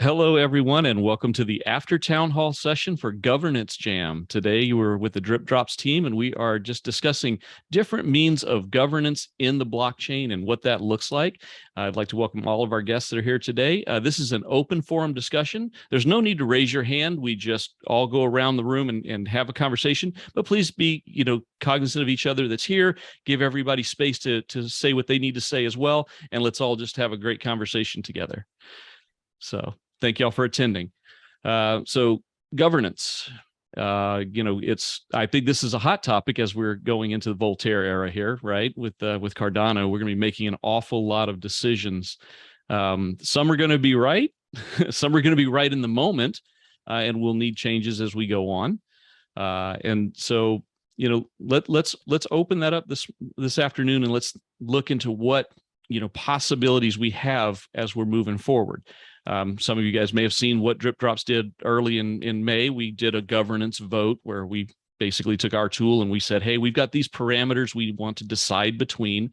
Hello, everyone, and welcome to the after town hall session for Governance Jam. Today, you are with the DripDropz team, and we are just discussing different means of governance in the blockchain and what that looks like. I'd like to welcome all of our guests that are here today. This is an open forum discussion. There's no need to raise your hand. We just all go around the room and have a conversation. But please be, cognizant of each other that's here. Give everybody space to say what they need to say as well, and let's all just have a great conversation together. So thank y'all for attending. So governance, I think this is a hot topic as we're going into the Voltaire era here, right? With Cardano, we're going to be making an awful lot of decisions. Some are going to be right. Some are going to be right in the moment, and we'll need changes as we go on. And so, let's open that up this afternoon, and let's look into what possibilities we have as we're moving forward. Some of you guys may have seen what DripDropz did early in May. We did a governance vote where we basically took our tool and we said, hey, we've got these parameters we want to decide between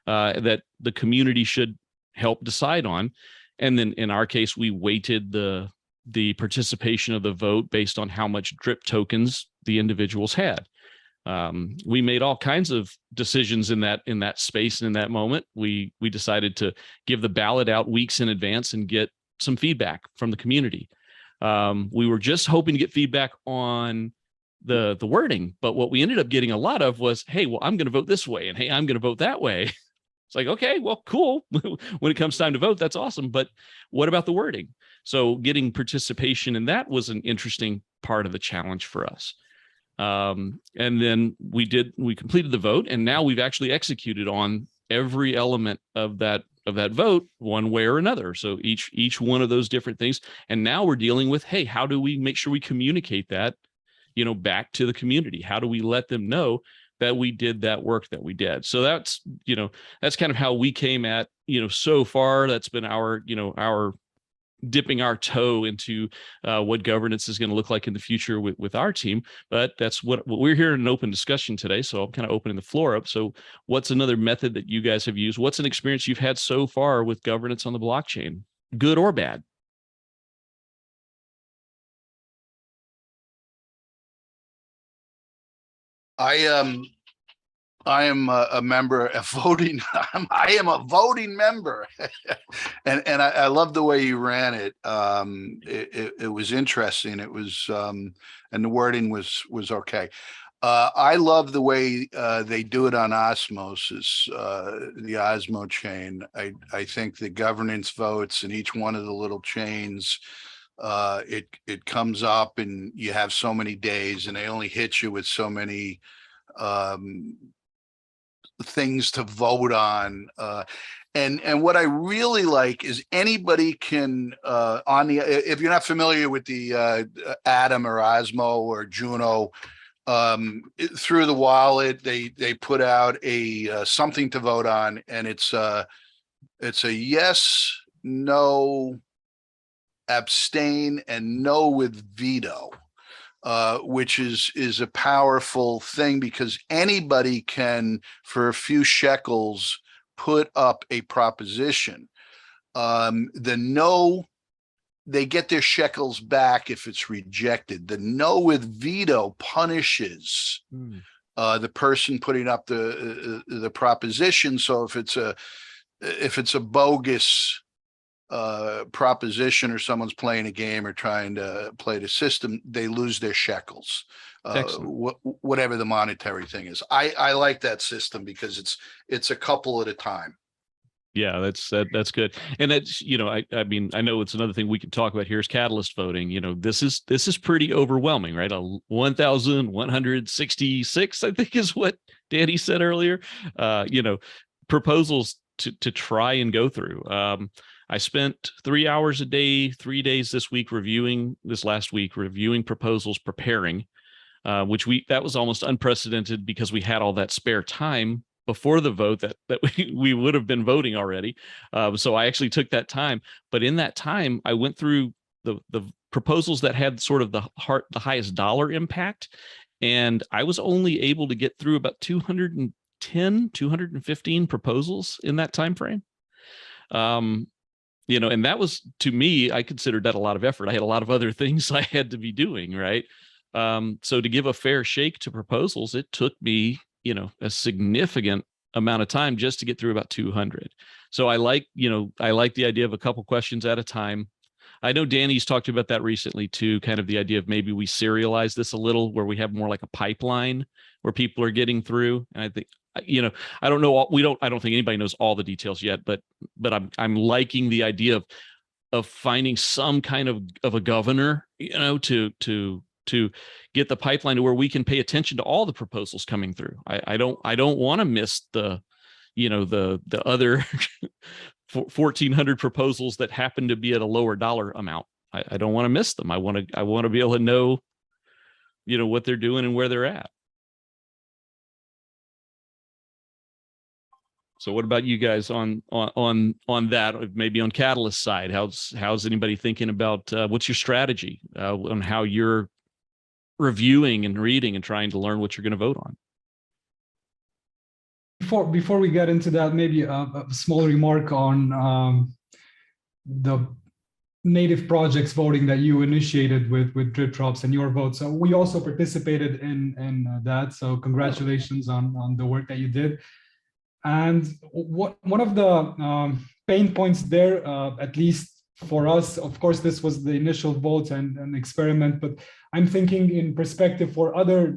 that the community should help decide on. And then in our case, we weighted the participation of the vote based on how much drip tokens the individuals had. We made all kinds of decisions in that space and in that moment. We decided to give the ballot out weeks in advance and get some feedback from the community. We were just hoping to get feedback on the wording, but what we ended up getting a lot of was, hey, well, I'm going to vote this way, and hey, I'm going to vote that way. It's like, okay, well, cool. When it comes time to vote, that's awesome. But what about the wording? So getting participation in that was an interesting part of the challenge for us. And then we completed the vote, and now we've actually executed on every element of that vote one way or another. So each one of those different things. And now we're dealing with, hey, how do we make sure we communicate that, back to the community? How do we let them know that we did that work that we did? So that's kind of how we came at, so far. That's been our dipping our toe into what governance is going to look like in the future with our team. But that's what we're here in an open discussion today. So I'm kind of opening the floor up. So what's another method that you guys have used? What's an experience you've had so far with governance on the blockchain, good or bad? I I am a member, a voting. I am a voting member, and I love the way you ran it. It was interesting. It was and the wording was okay. I love the way they do it on Osmosis, the Osmo chain. I think the governance votes in each one of the little chains. It comes up and you have so many days, and they only hit you with so many things to vote on. And what I really like is anybody can on the, if you're not familiar with the Atom or Osmo or Juno, through the wallet they put out a something to vote on, and it's a yes, no, abstain, and no with veto. Which is a powerful thing because anybody can, for a few shekels, put up a proposition. The no, they get their shekels back if it's rejected. The no with veto punishes the person putting up the proposition. So if it's a bogus proposition, or someone's playing a game or trying to play the system, they lose their shekels, whatever the monetary thing is. I like that system because it's a couple at a time. Yeah, that's good. And that's, I mean, I know it's another thing we could talk about here is catalyst voting. This is pretty overwhelming, right? 1,166, I think, is what Danny said earlier. Proposals to try and go through. I spent 3 hours a day, 3 days this last week reviewing proposals, preparing, that was almost unprecedented because we had all that spare time before the vote that we would have been voting already. So I actually took that time, but in that time, I went through the proposals that had sort of the highest dollar impact, and I was only able to get through about 210, 215 proposals in that time frame. and that was, to me, I considered that a lot of effort. I had a lot of other things I had to be doing, right? So to give a fair shake to proposals, it took me, a significant amount of time just to get through about 200. So I like the idea of a couple questions at a time. I know Danny's talked about that recently too, kind of the idea of maybe we serialize this a little where we have more like a pipeline where people are getting through. And I think, I don't know, I don't think anybody knows all the details yet, but I'm liking the idea of finding some kind of a governor, to get the pipeline to where we can pay attention to all the proposals coming through. I don't want to miss the other 1,400 proposals that happen to be at a lower dollar amount. I don't want to miss them. I want to be able to know, what they're doing and where they're at. So what about you guys on that, maybe on Catalyst side? How's anybody thinking about what's your strategy on how you're reviewing and reading and trying to learn what you're going to vote on? Before we get into that, maybe a small remark on the native projects voting that you initiated with DripDropz and your vote. So we also participated in that. So congratulations on the work that you did. And one of the pain points there, at least for us, of course, this was the initial vote and experiment, but I'm thinking in perspective for other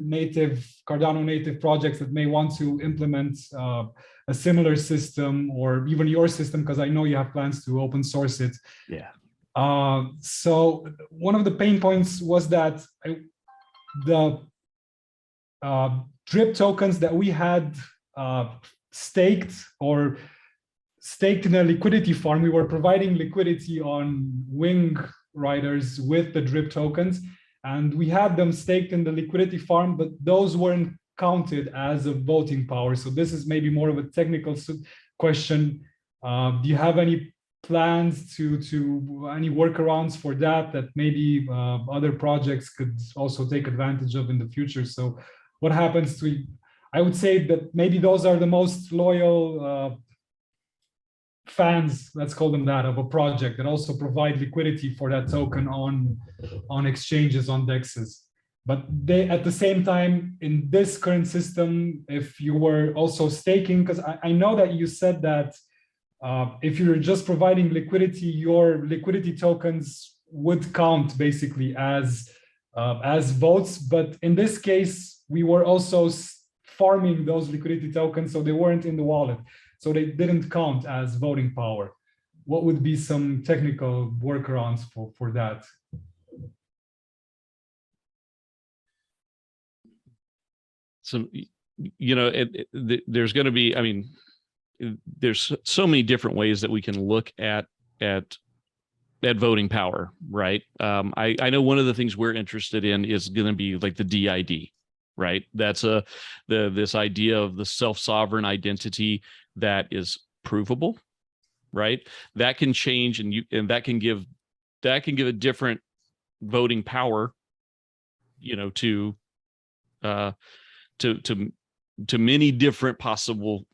Cardano native projects that may want to implement a similar system or even your system, because I know you have plans to open source it. Yeah. So one of the pain points was that the drip tokens that we had staked in a liquidity farm, we were providing liquidity on wing riders with the drip tokens, and we had them staked in the liquidity farm, but those weren't counted as a voting power. So this is maybe more of a technical question. Do you have any plans to any workarounds for that maybe other projects could also take advantage of in the future? So what happens to, I would say that maybe those are the most loyal fans, let's call them that, of a project that also provide liquidity for that token on exchanges, on dexes. But they, at the same time, in this current system, if you were also staking, because I know that you said that if you're just providing liquidity, your liquidity tokens would count basically as votes. But in this case, we were also farming those liquidity tokens, so they weren't in the wallet. So they didn't count as voting power. What would be some technical workarounds for that? So, there's going to be, I mean, there's so many different ways that we can look at voting power, right? I know one of the things we're interested in is going to be like the DID, right? That's this idea of the self-sovereign identity that is provable, right? That can change, and that can give a different voting power, to many different possible,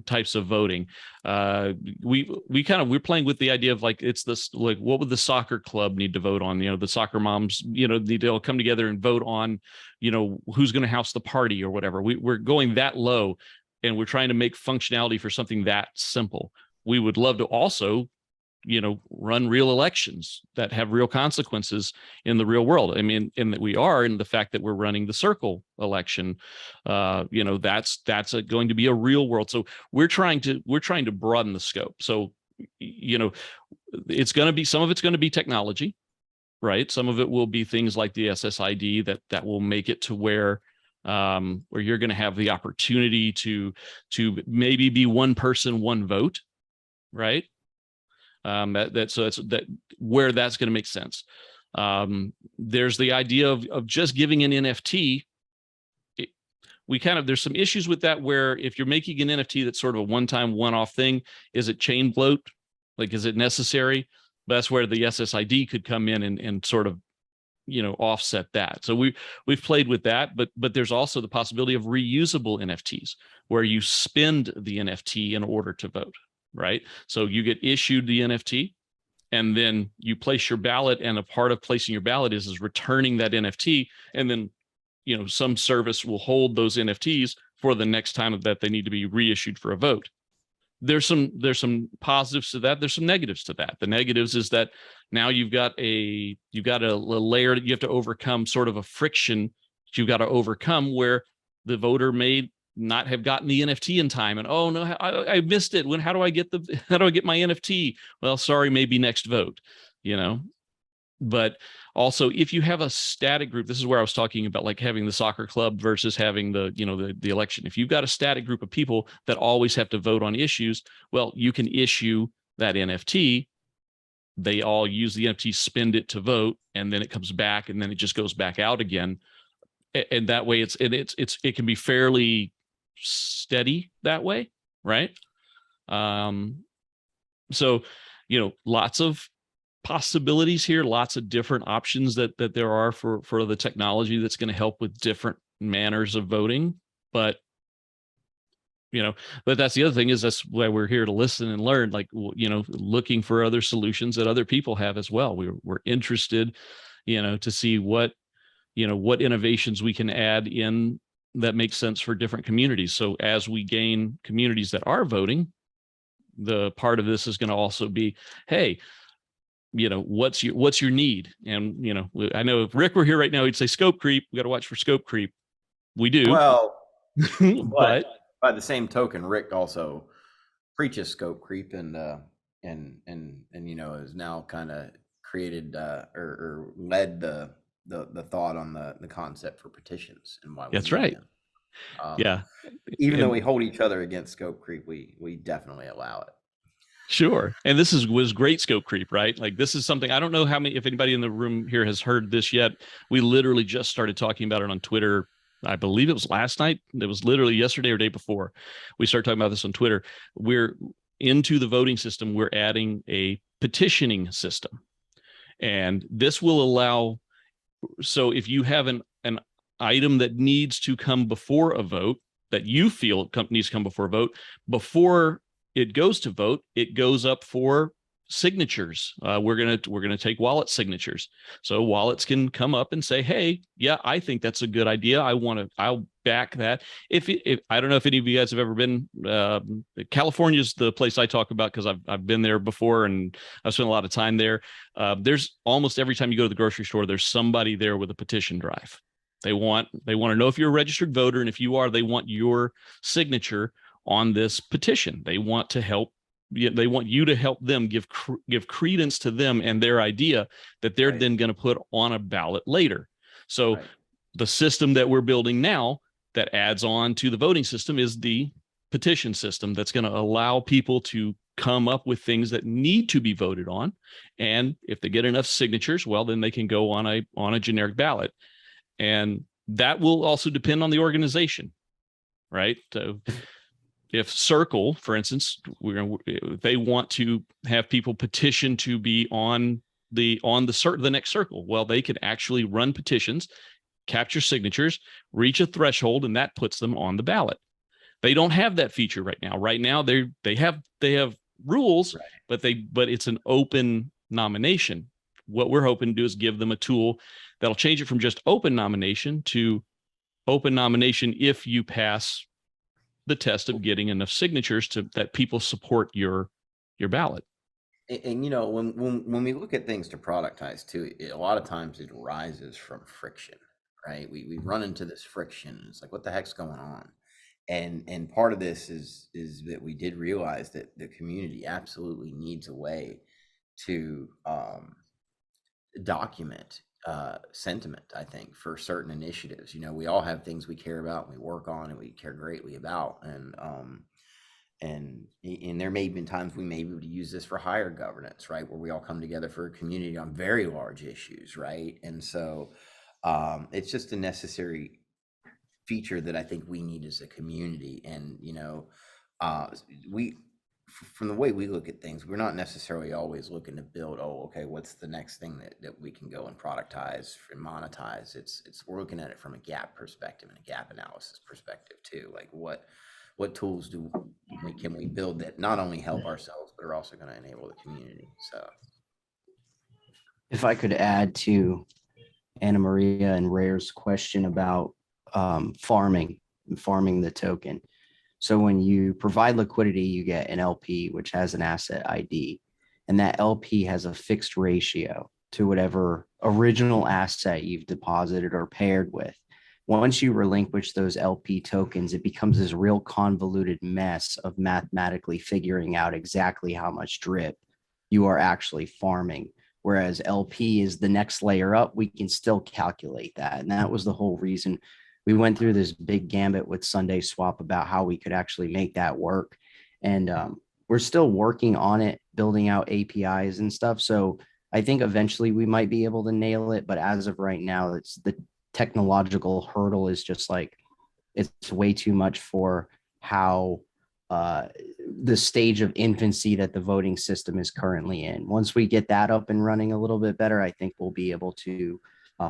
types of voting. We're playing with the idea of like, it's this, like, what would the soccer club need to vote on? The soccer moms, need to all come together and vote on, who's going to house the party or whatever. We're going that low, and we're trying to make functionality for something that simple. We would love to also, run real elections that have real consequences in the real world. I mean, in that we are, in the fact that we're running the circle election, that's going to be a real world. So we're trying to broaden the scope. So, it's going to be, some of it's going to be technology, right? Some of it will be things like the SSID that will make it to where you're going to have the opportunity to maybe be one person, one vote, right? That's where that's going to make sense. There's the idea of just giving an NFT. There's some issues with that, where if you're making an NFT that's sort of a one-time, one-off thing, is it chain bloat? Like, is it necessary? But that's where the SSID could come in and sort of, offset that. So we've played with that, but there's also the possibility of reusable NFTs, where you spend the NFT in order to vote. Right. So you get issued the NFT, and then you place your ballot, and a part of placing your ballot is returning that NFT, and then some service will hold those NFTs for the next time that they need to be reissued for a vote. There's some positives to that. There's some negatives to that. The negatives is that now you've got a layer that you have to overcome, sort of a friction that you've got to overcome, where the voter may not have gotten the NFT in time, and oh no, I missed it. How do I get my NFT? Well, sorry, maybe next vote. But also, if you have a static group, this is where I was talking about, like having the soccer club versus having the election. If you've got a static group of people that always have to vote on issues, well, you can issue that NFT. They all use the NFT, spend it to vote, and then it comes back, and then it just goes back out again. And that way, it can be fairly steady that way, right? So, lots of possibilities here, lots of different options that there are for the technology that's going to help with different manners of voting. But that's the other thing, is that's why we're here to listen and learn, like, looking for other solutions that other people have as well. We're interested, to see what innovations we can add in that makes sense for different communities. So as we gain communities that are voting, the part of this is going to also be, hey, what's your need? And I know if Rick were here right now, he'd say scope creep. We got to watch for scope creep. We do. Well, but by the same token, Rick also preaches scope creep, and has now kind of created or led the thought on the concept for petitions and why we that's need right. them. Yeah. Even though we hold each other against scope creep, we definitely allow it. Sure. And this was great scope creep, right? Like, this is something, I don't know if anybody in the room here has heard this yet. We literally just started talking about it on Twitter. I believe it was last night. It was literally yesterday or day before. We started talking about this on Twitter. We're into the voting system. We're adding a petitioning system. And this will allow, so if you have an item that needs to come before a vote, that you feel needs to come before a vote, before it goes to vote, it goes up for signatures. We're gonna take wallet signatures. So wallets can come up and say, hey, yeah, I think that's a good idea. I'll back that. If I don't know if any of you guys have ever been, California's the place I talk about, because I've been there before and I've spent a lot of time there. There's almost every time you go to the grocery store, there's somebody there with a petition drive. They want to know if you're a registered voter, and if you are, they want your signature on this petition. They want to help. They want you to help them, give credence to them and their idea that they're then going to put on a ballot later. So the system that we're building now that adds on to the voting system is the petition system that's going to allow people to come up with things that need to be voted on. And if they get enough signatures, well, then they can go on a generic ballot. And that will also depend on the organization, right? So if Circle, for instance, they want to have people petition to be on the next Circle, well, they can actually run petitions, capture signatures, reach a threshold, and that puts them on the ballot. They don't have that feature right now. Right now, they have rules, but it's an open nomination. What we're hoping to do is give them a tool that'll change it from just open nomination to open nomination if you pass the test of getting enough signatures that people support your ballot. And when we look at things to productize too, a lot of times it arises from friction, right? We run into this friction. It's like, what the heck's going on? And part of this is that we did realize that the community absolutely needs a way to document sentiment, I think, for certain initiatives. We all have things we care about and we work on and we care greatly about. And there may have been times we may be able to use this for higher governance, right? Where we all come together for a community on very large issues, right? And so it's just a necessary feature that I think we need as a community. And, from the way we look at things, we're not necessarily always looking to build, what's the next thing that we can go and productize and monetize. We're looking at it from a gap perspective and a gap analysis perspective too. Like what tools can we build that not only help ourselves, but are also going to enable the community. So If I could add to Anna Maria and Rare's question about farming the token. So when you provide liquidity, you get an LP, which has an asset ID, and that LP has a fixed ratio to whatever original asset you've deposited or paired with. Once you relinquish those LP tokens, it becomes this real convoluted mess of mathematically figuring out exactly how much drip you are actually farming. Whereas LP is the next layer up, we can still calculate that. And that was the whole reason we went through this big gambit with Sunday Swap about how we could actually make that work. And we're still working on it, building out APIs and stuff. So I think eventually we might be able to nail it. But as of right now, it's the technological hurdle is just like, it's way too much for how the stage of infancy that the voting system is currently in. Once we get that up and running a little bit better, I think we'll be able to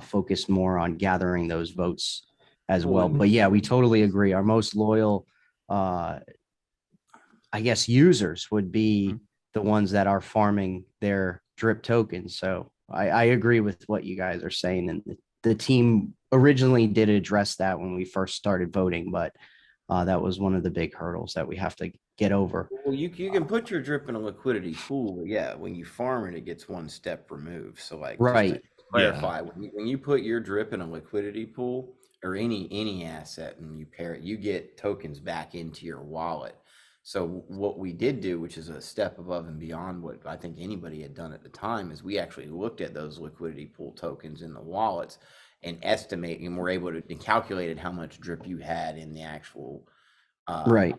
focus more on gathering those votes as well. But yeah, we totally agree. Our most loyal, I guess, users would be the ones that are farming their drip tokens. So I agree with what you guys are saying. And the team originally did address that when we first started voting, but that was one of the big hurdles that we have to get over. Well, you can put your drip in a liquidity pool, but yeah, when you farm it, it gets one step removed. So like, right. Just to clarify, when you put your drip in a liquidity pool or any asset and you pair it, you get tokens back into your wallet. So what we did do, which is a step above and beyond what I think anybody had done at the time, is we actually looked at those liquidity pool tokens in the wallets and estimate, and we're able to calculate how much drip you had in the actual right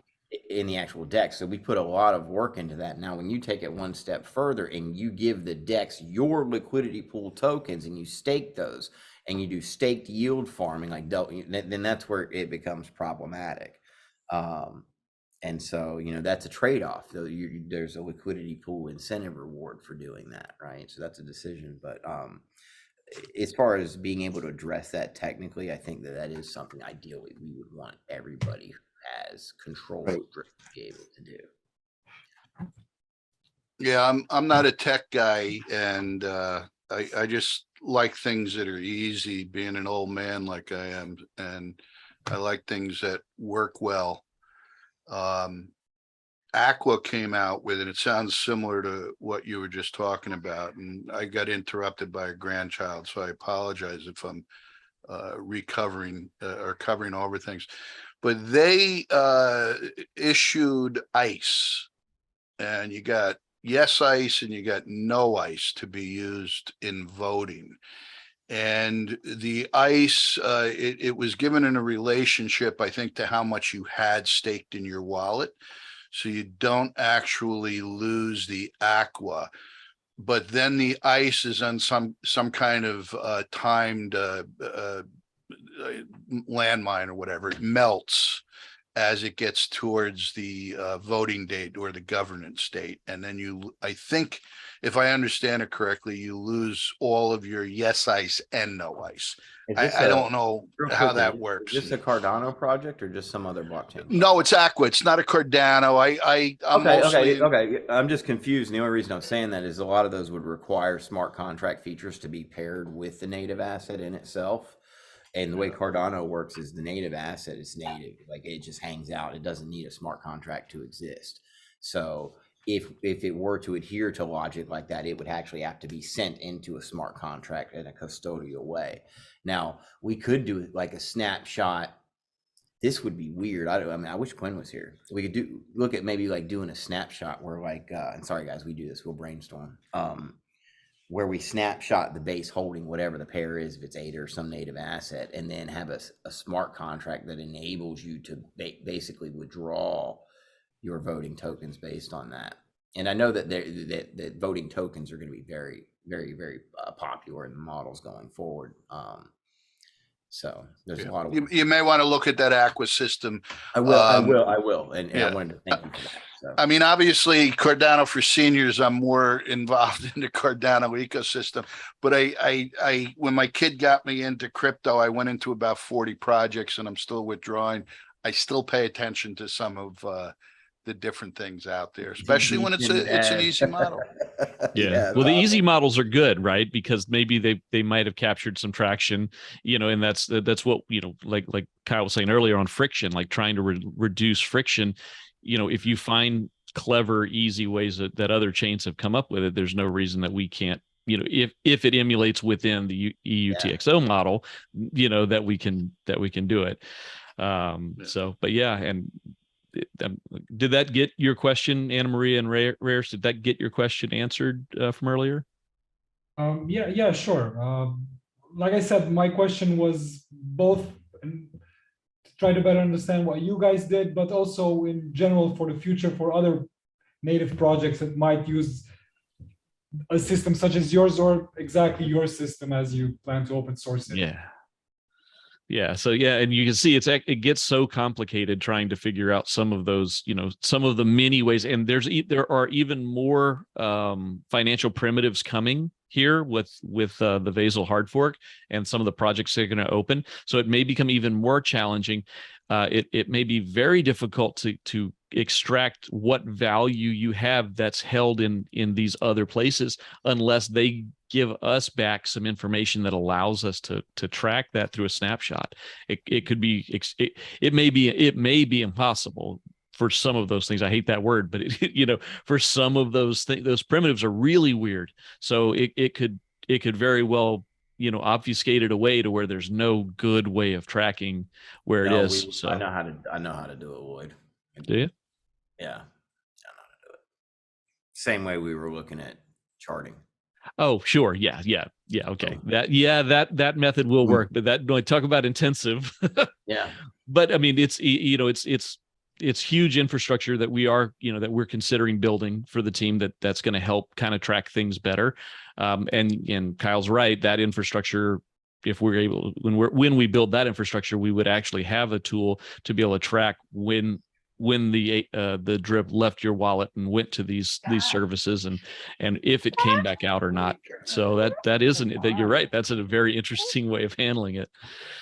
in the actual DEX. So we put a lot of work into that. Now, when you take it one step further and you give the DEX your liquidity pool tokens and you stake those and you do staked yield farming, like then that's where it becomes problematic. And so, that's a trade-off. There's a liquidity pool incentive reward for doing that, right? So that's a decision. But as far as being able to address that technically, I think that is something ideally we would want everybody who has control over to be able to do. Yeah, I'm not a tech guy, and I just like things that are easy, being an old man like I am, and I like things that work well. Aqua came out with it. It sounds similar to what you were just talking about, and I got interrupted by a grandchild, so I apologize if I'm recovering or covering over things. But they issued ICE, and you got yes ICE and you got no ICE to be used in voting. And the ICE, it was given in a relationship, I think, to how much you had staked in your wallet. So you don't actually lose the Aqua. But then the ICE is on some kind of timed landmine or whatever. It melts as it gets towards the voting date or the governance date. And then I think, if I understand it correctly, you lose all of your yes ICE and no ICE. I don't know how that works. Is this a Cardano project or just some other blockchain? No, it's Aqua. It's not a Cardano. Okay. I'm just confused. The only reason I'm saying that is a lot of those would require smart contract features to be paired with the native asset in itself. And the way Cardano works is the native asset is native, like it just hangs out. It doesn't need a smart contract to exist. So if it were to adhere to logic like that, it would actually have to be sent into a smart contract in a custodial way. Now, we could do like a snapshot. This would be weird. I wish Quinn was here. We could look at maybe like doing a snapshot where like, and sorry guys, we do this, we'll brainstorm. Where we snapshot the base holding, whatever the pair is, if it's ADA or some native asset, and then have a smart contract that enables you to basically withdraw your voting tokens based on that. And I know that that voting tokens are going to be very, very, very popular in the models going forward. So there's a lot of you may want to look at that Aqua system. I will. And I wanted to thank you for that. So. I mean, obviously Cardano for seniors, I'm more involved in the Cardano ecosystem, but I when my kid got me into crypto, I went into about 40 projects and I'm still withdrawing. I still pay attention to some of the different things out there, especially when it's an And, easy model. Yeah. Well, the easy models are good, right? Because maybe they might have captured some traction, and that's what, like Kyle was saying earlier on friction, like trying to reduce friction. If you find clever, easy ways that other chains have come up with it, there's no reason that we can't, if it emulates within the EUTXO model, that we can do it. So, but yeah, and did that get your question, Anna Maria and Rares? Did that get your question answered from earlier? Yeah, sure. Like I said, my question was both to try to better understand what you guys did, but also in general for the future for other native projects that might use a system such as yours or exactly your system as you plan to open source it. Yeah. So yeah, and you can see it gets so complicated trying to figure out some of those, some of the many ways. And there are even more financial primitives coming here with the Vasil hard fork and some of the projects they're going to open. So it may become even more challenging. It may be very difficult to extract what value you have that's held in these other places unless they give us back some information that allows us to track that through a snapshot. It may be impossible for some of those things. I hate that word, but for some of those things, those primitives are really weird. So it could very well obfuscate it away to where there's no good way of tracking where it is. So I know how to do it, Lloyd. Do you? Yeah, I know how to do it. Same way we were looking at charting. Oh, sure. Yeah. Okay. That method will work, but that when I talk about intensive. Yeah. But I mean, it's huge infrastructure that that we're considering building for the team that's going to help kind of track things better. And Kyle's right, that infrastructure, if we're able, when we build that infrastructure, we would actually have a tool to be able to track when the drip left your wallet and went to these services and if it came back out or not. So that you're right. That's a very interesting way of handling it.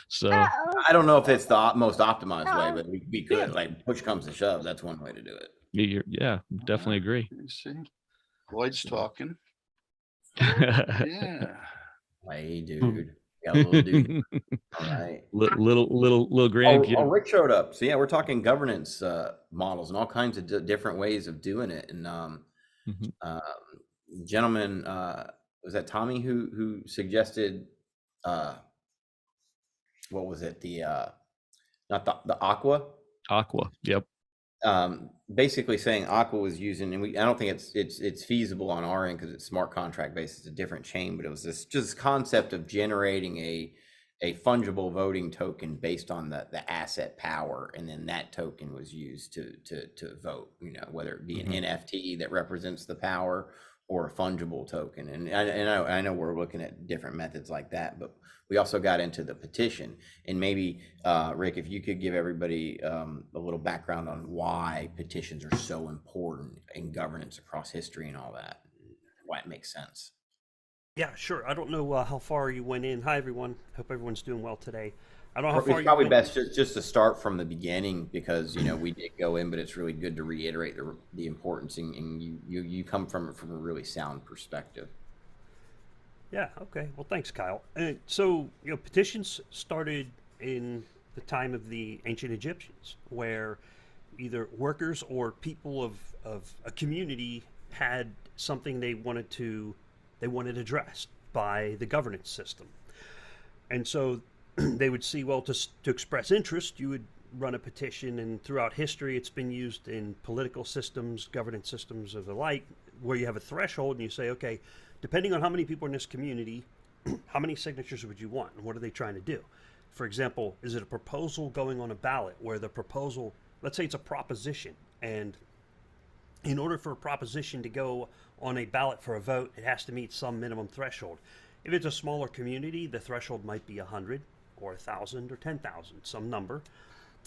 So I don't know if it's the most optimized way, but we could, like, push comes to shove. That's one way to do it. Yeah, definitely agree. You see, Lloyd's talking. Yeah. Hey, dude. Got a little dude. All right. Little Grant. Oh, Rick showed up. So yeah, we're talking governance models and all kinds of different ways of doing it. And gentleman, was that Tommy who suggested what was it? The not the Aqua? Aqua. Yep. Basically saying Aqua was using, and I don't think it's feasible on our end because it's smart contract based. It's a different chain, but it was this concept of generating a fungible voting token based on the asset power, and then that token was used to vote. Whether it be an NFT that represents the power or a fungible token. And I know we're looking at different methods like that, but we also got into the petition. And maybe, Rick, if you could give everybody a little background on why petitions are so important in governance across history and all that, why it makes sense. Yeah, sure. I don't know how far you went in. Hi, everyone. Hope everyone's doing well today. I don't know how far it's probably best just to start from the beginning because we did go in, but it's really good to reiterate the importance, and you come from it from a really sound perspective. Yeah. Okay. Well, thanks, Kyle. So petitions started in the time of the ancient Egyptians, where either workers or people of a community had something they wanted addressed by the governance system, and so they would see, well, to express interest, you would run a petition, and throughout history, it's been used in political systems, governance systems of the like, where you have a threshold and you say, okay, depending on how many people in this community, how many signatures would you want, and what are they trying to do? For example, is it a proposal going on a ballot where the proposal, let's say it's a proposition, and in order for a proposition to go on a ballot for a vote, it has to meet some minimum threshold. If it's a smaller community, the threshold might be 100 or 1,000 or 10,000, some number.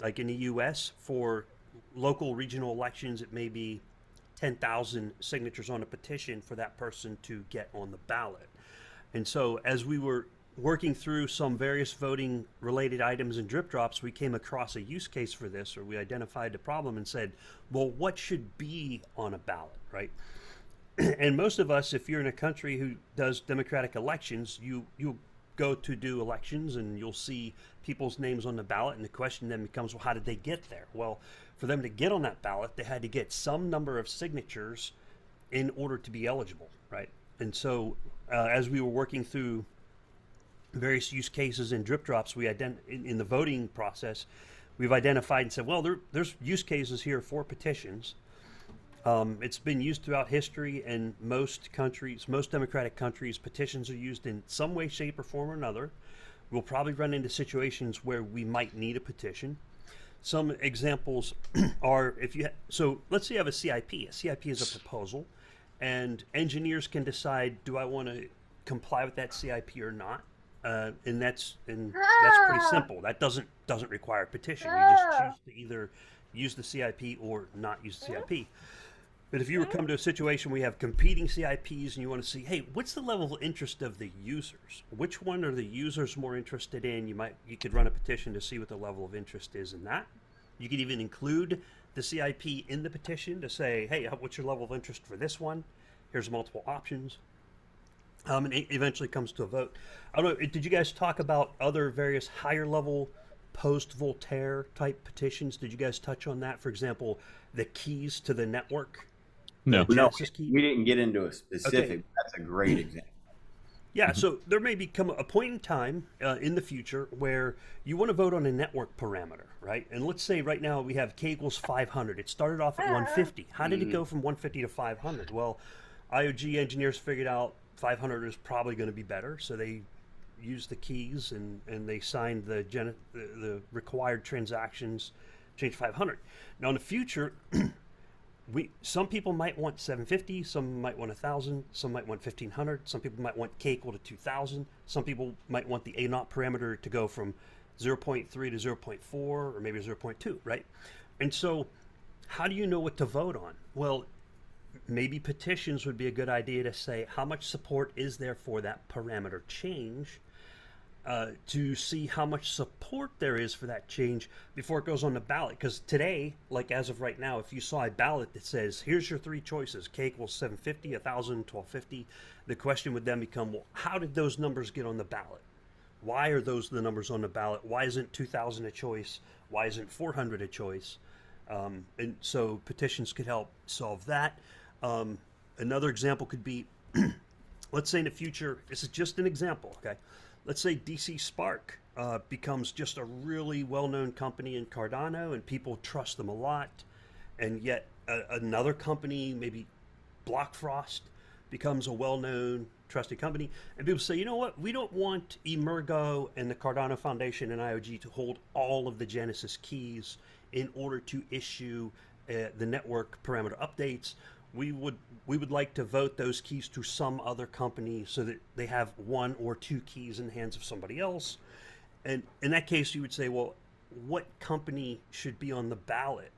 Like in the US, for local regional elections, it may be 10,000 signatures on a petition for that person to get on the ballot. And so as we were working through some various voting related items in DripDropz, we came across a use case for this, or we identified a problem and said, well, what should be on a ballot, right? And most of us, if you're in a country who does democratic elections, you go to do elections and you'll see people's names on the ballot, and the question then becomes, well, how did they get there? Well, for them to get on that ballot, they had to get some number of signatures in order to be eligible, right? And so as we were working through various use cases in DripDropz, in the voting process, we've identified and said, well, there's use cases here for petitions. It's been used throughout history, and most democratic countries, petitions are used in some way, shape, or form or another. We'll probably run into situations where we might need a petition. Some examples are so let's say you have a CIP. A CIP is a proposal, and engineers can decide, do I want to comply with that CIP or not? And that's pretty simple. That doesn't require a petition. You just choose to either use the CIP or not use the CIP. But if you were come to a situation where you have competing CIPs and you want to see, hey, what's the level of interest of the users? Which one are the users more interested in? You could run a petition to see what the level of interest is in that. You could even include the CIP in the petition to say, hey, what's your level of interest for this one? Here's multiple options. And it eventually comes to a vote. I don't know, did you guys talk about other various higher level post-Voltaire type petitions? Did you guys touch on that? For example, the keys to the network? No. No, we didn't get into a specific. Okay. That's a great example. Yeah, so there may become a point in time in the future where you want to vote on a network parameter, right? And let's say right now we have K equals 500. It started off at 150. How did it go from 150 to 500? Well, IOG engineers figured out 500 is probably going to be better, so they used the keys and they signed the required transactions, change 500. Now in the future, some people might want 750, some might want 1,000, some might want 1,500, some people might want K equal to 2,000, some people might want the A0 parameter to go from 0.3 to 0.4 or maybe 0.2, right? And so how do you know what to vote on? Well, maybe petitions would be a good idea to say how much support is there for that parameter change, to see how much support there is for that change before it goes on the ballot. Because today, like as of right now, if you saw a ballot that says, here's your three choices, K equals 750, 1,000, 1,250, the question would then become, well, how did those numbers get on the ballot? Why are those the numbers on the ballot? Why isn't 2,000 a choice? Why isn't 400 a choice? And so petitions could help solve that. Another example could be, let's say in the future, this is just an example, okay? Let's say DC Spark becomes just a really well-known company in Cardano and people trust them a lot. And yet another company, maybe Blockfrost, becomes a well-known, trusted company. And people say, you know what? We don't want Emergo and the Cardano Foundation and IOG to hold all of the Genesis keys in order to issue the network parameter updates. We would like to vote those keys to some other company so that they have one or two keys in the hands of somebody else. And in that case, you would say, well, what company should be on the ballot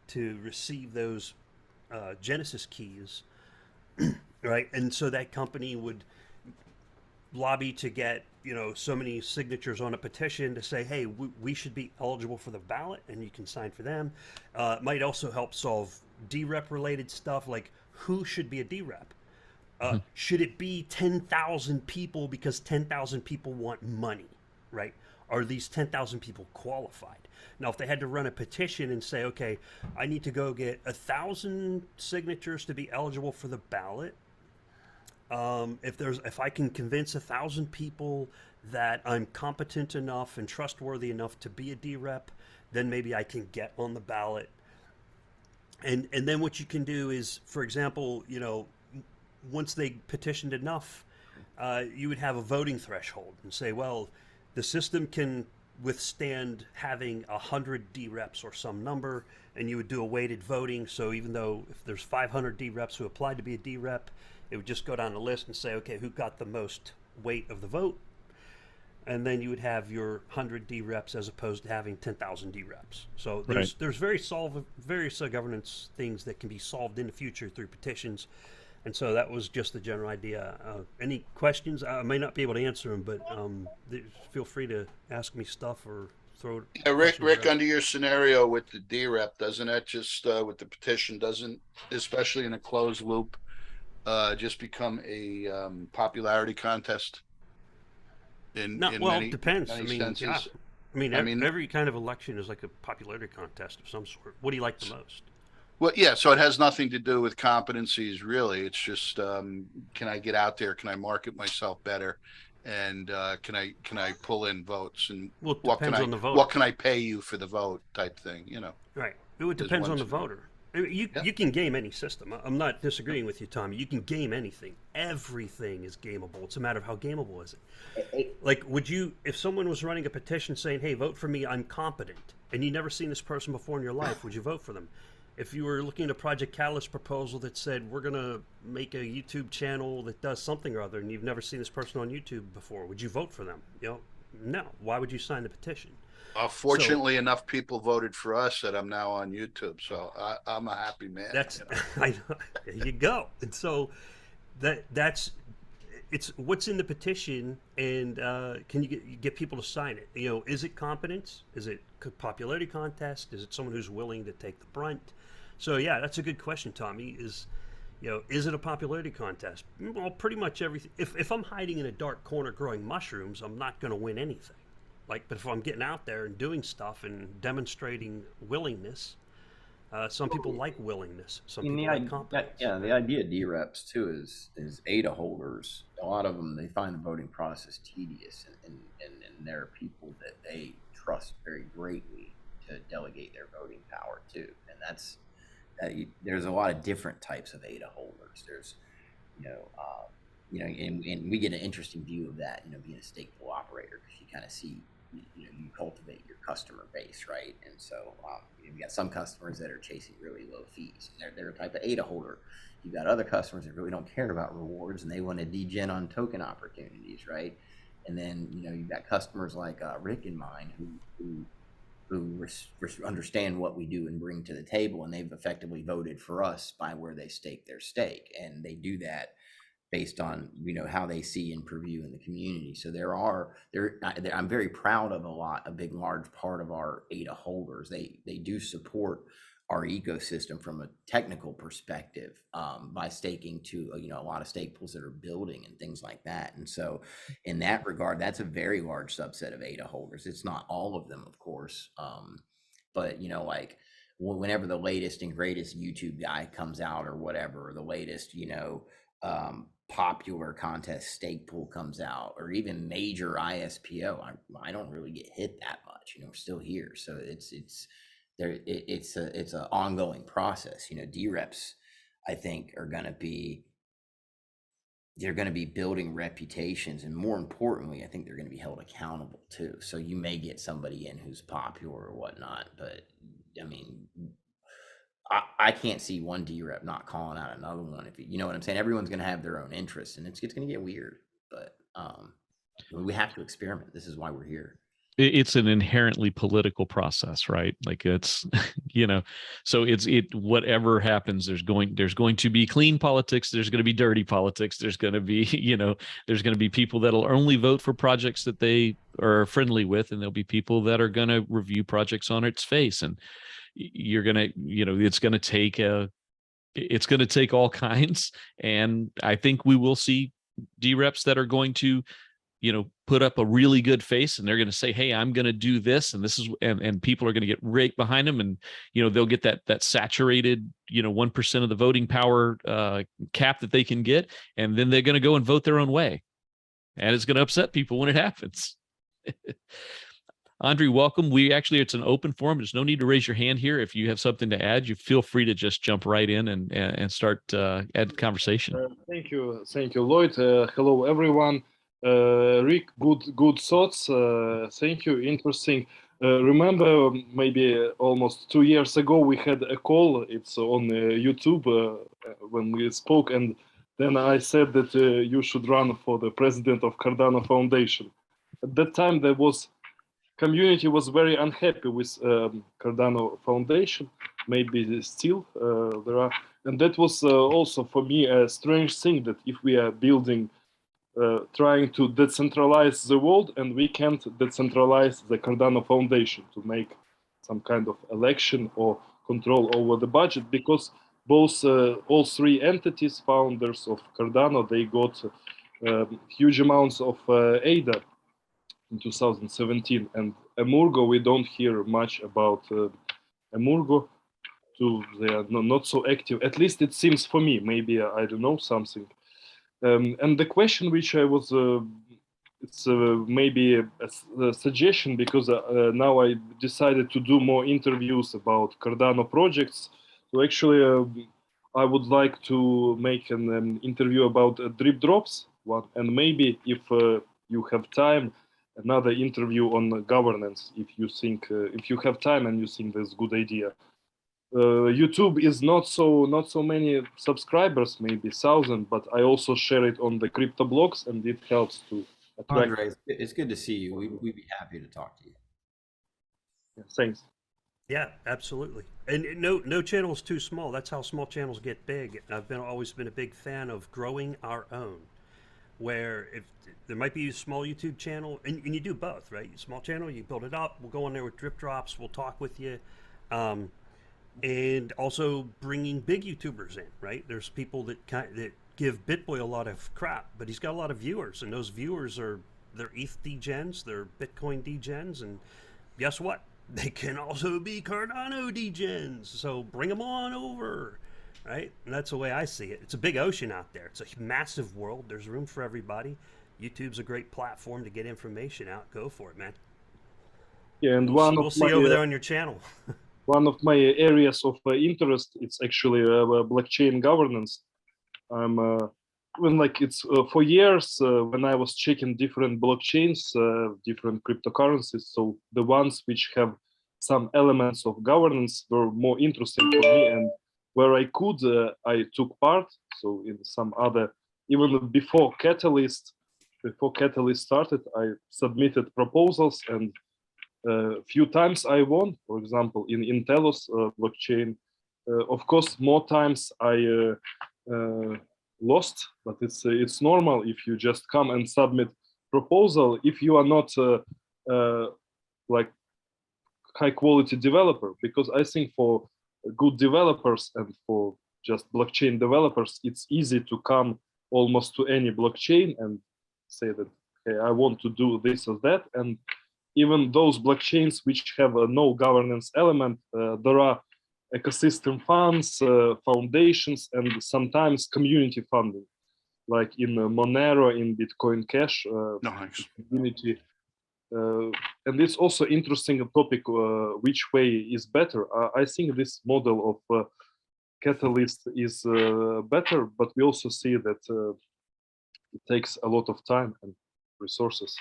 to receive those Genesis keys, right? And so that company would lobby to get, so many signatures on a petition to say, hey, we should be eligible for the ballot, and you can sign for them. It might also help solve DREP related stuff, like who should be a DREP? Should it be 10,000 people because 10,000 people want money, right? Are these 10,000 people qualified? Now, if they had to run a petition and say, okay, I need to go get 1,000 signatures to be eligible for the ballot, if I can convince 1,000 people that I'm competent enough and trustworthy enough to be a DREP, then maybe I can get on the ballot. And then what you can do is, for example, once they petitioned enough, you would have a voting threshold and say, well, the system can withstand having 100 DREPs or some number, and you would do a weighted voting. So even though if there's 500 DREPs who applied to be a DREP, it would just go down the list and say, okay, who got the most weight of the vote? And then you would have your 100 DREPs as opposed to having 10,000 DREPs. So there's various governance things that can be solved in the future through petitions. And so that was just the general idea. Any questions? I may not be able to answer them, but feel free to ask me stuff or throw. Yeah, Rick, questions out. under your scenario with the DREP, doesn't that just with the petition, doesn't, especially in a closed loop, just become a popularity contest? No, In well, many, it depends. I many mean, senses. yeah. I mean, every kind of election is like a popularity contest of some sort. What do you like the most? well, yeah, so it has nothing to do with competencies, really. It's just, can I get out there? Can I market myself better? And can I pull in votes? And Well, it what can depends I on the voter. what can I pay you for the vote type thing? You know, Right. It There's depends one on the to- voter. I mean, Yeah. you can game any system. I'm not disagreeing with you, Tommy. You can game anything. Everything is gameable. It's a matter of how gameable is it. Like, would you, if someone was running a petition saying, "Hey, vote for me, I'm competent," and you never seen this person before in your life, would you vote for them? If you were looking at a Project Catalyst proposal that said, "We're gonna make a YouTube channel that does something or other," and you've never seen this person on YouTube before, would you vote for them? You know, no. Why would you sign the petition? Fortunately, enough people voted for us that I'm now on YouTube, so I'm a happy man. That's you know? I know. There you go. And so that's it's what's in the petition, and can you get people to sign it? You know, is it competence? Is it popularity contest? Is it someone who's willing to take the brunt? So yeah, that's a good question, Tommy. Is it a popularity contest? Well, pretty much everything. If I'm hiding in a dark corner growing mushrooms, I'm not going to win anything. Like, but if I'm getting out there and doing stuff and demonstrating willingness, some people like willingness. Some people like competence. The idea of DREPs too is ADA holders. A lot of them, they find the voting process tedious, and there are people that they trust very greatly to delegate their voting power to, and that's there's a lot of different types of ADA holders. There's and we get an interesting view of that, being a stateful operator, because you kind of see, you cultivate your customer base, right? And so you got some customers that are chasing really low fees, and they're a type of ADA holder. You've got other customers that really don't care about rewards, and they want to degen on token opportunities, right? And then you've got customers like Rick and mine who understand what we do and bring to the table, and they've effectively voted for us by where they stake their stake, and they do that based on how they see and purview in the community. So I'm very proud of a big large part of our ADA holders. They do support our ecosystem from a technical perspective by staking to a lot of stake pools that are building and things like that. And so in that regard, that's a very large subset of ADA holders. It's not all of them, of course, but like whenever the latest and greatest YouTube guy comes out or whatever, or the latest popular contest stake pool comes out, or even major ISPO, I don't really get hit that much. We're still here, so it's an ongoing process. DREPs, I think, are going to be building reputations, and more importantly, I think they're going to be held accountable too. So you may get somebody in who's popular or whatnot, but I mean, I can't see one DREP not calling out another one. If you know what I'm saying, everyone's going to have their own interests, and it's going to get weird. But we have to experiment. This is why we're here. It's an inherently political process, right? Like it's, so whatever happens, there's going to be clean politics. There's going to be dirty politics. There's going to be, there's going to be people that'll only vote for projects that they are friendly with. And there'll be people that are going to review projects on its face. And you're going to, it's going to take all kinds. And I think we will see DREPs that are going to, put up a really good face, and they're going to say, "Hey, I'm going to do this," and this is, and people are going to get right behind them, and they'll get that saturated 1% of the voting power cap that they can get, and then they're going to go and vote their own way, and it's going to upset people when it happens. Andre, welcome. It's an open forum. There's no need to raise your hand here. If you have something to add, you feel free to just jump right in and start add conversation. Thank you, Lloyd. Hello, everyone. Rick, good thoughts. Thank you. Interesting. Remember, maybe almost 2 years ago, we had a call. It's on YouTube when we spoke, and then I said that you should run for the president of Cardano Foundation. At that time, community was very unhappy with Cardano Foundation. Maybe still there are And that was also for me a strange thing, that if we are building, trying to decentralize the world, and we can't decentralize the Cardano Foundation to make some kind of election or control over the budget, because both all three entities, founders of Cardano, they got huge amounts of ADA in 2017, and Emurgo, we don't hear much about Emurgo. They are not so active. At least it seems for me. Maybe I don't know something. And the question which I was, it's maybe a suggestion, because now I decided to do more interviews about Cardano projects. So actually, I would like to make an interview about DripDropz one, and maybe if you have time, another interview on governance. If you think, if you have time and you think that's a good idea. YouTube is not so many subscribers, maybe 1,000, but I also share it on the crypto blogs, and it helps to attract. Andre, it's good to see you. We'd be happy to talk to you. Yeah, thanks. Yeah, absolutely. And no channel is too small. That's how small channels get big. I've always been a big fan of growing our own, where if there might be a small YouTube channel, and you do both, right? Small channel, you build it up. We'll go on there with DripDropz. We'll talk with you. And also bringing big YouTubers in, right? There's people that give BitBoy a lot of crap, but he's got a lot of viewers, and those viewers they're ETH degens, they're Bitcoin degens, and guess what? They can also be Cardano degens. So bring them on over, right? And that's the way I see it. It's a big ocean out there. It's a massive world. There's room for everybody. YouTube's a great platform to get information out. Go for it, man. Yeah, and we'll see you over there on your channel. One of my areas of interest, it's actually blockchain governance. I'm for years when I was checking different blockchains, different cryptocurrencies, so the ones which have some elements of governance were more interesting for me, and where I could, I took part. So in some other, even before Catalyst started, I submitted proposals, and few times I won. For example, in Intelos blockchain, of course, more times I lost, but it's normal if you just come and submit proposal. If you are not like high quality developer, because I think for good developers and for just blockchain developers, it's easy to come almost to any blockchain and say that, okay, I want to do this or that. And even those blockchains which have no governance element, there are ecosystem funds, foundations, and sometimes community funding, like in Monero, in Bitcoin Cash Nice. community. And it's also interesting topic, which way is better. I think this model of Catalyst is better, but we also see that it takes a lot of time and resources.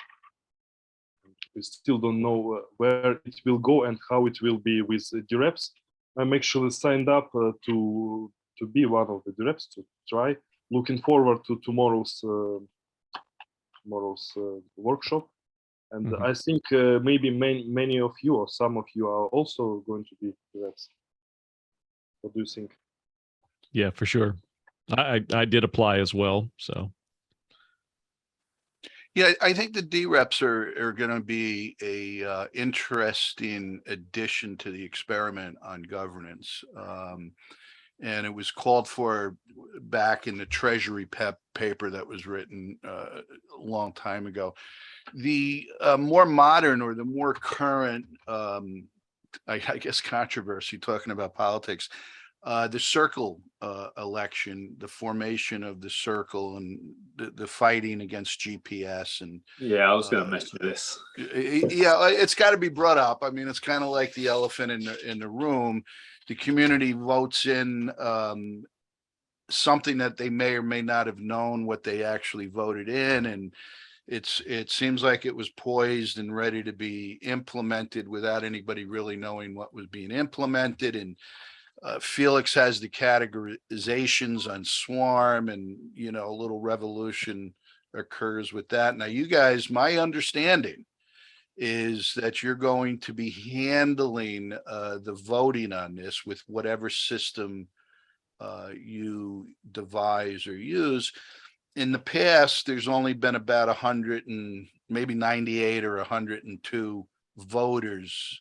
We still don't know where it will go and how it will be with DripDropz. I'm actually signed up to be one of the DripDropz, to try. Looking forward to tomorrow's workshop, and I think maybe many of you or some of you are also going to be DripDropz. What do you think? Yeah, for sure. I did apply as well, so. Yeah, I think the DREPs are going to be a interesting addition to the experiment on governance. And it was called for back in the Treasury paper that was written a long time ago. The more modern or the more current, I guess, controversy, talking about politics, the circle election, the formation of the circle, and the fighting against GPS. And yeah, I was going to mention this. Yeah, it's got to be brought up. I mean, it's kind of like the elephant in the room. The community votes in something that they may or may not have known what they actually voted in, and it seems like it was poised and ready to be implemented without anybody really knowing what was being implemented. And Felix has the categorizations on Swarm, and a little revolution occurs with that. Now, you guys, my understanding is that you're going to be handling the voting on this with whatever system you devise or use. In the past, there's only been about 100 and maybe 98 or 102 voters.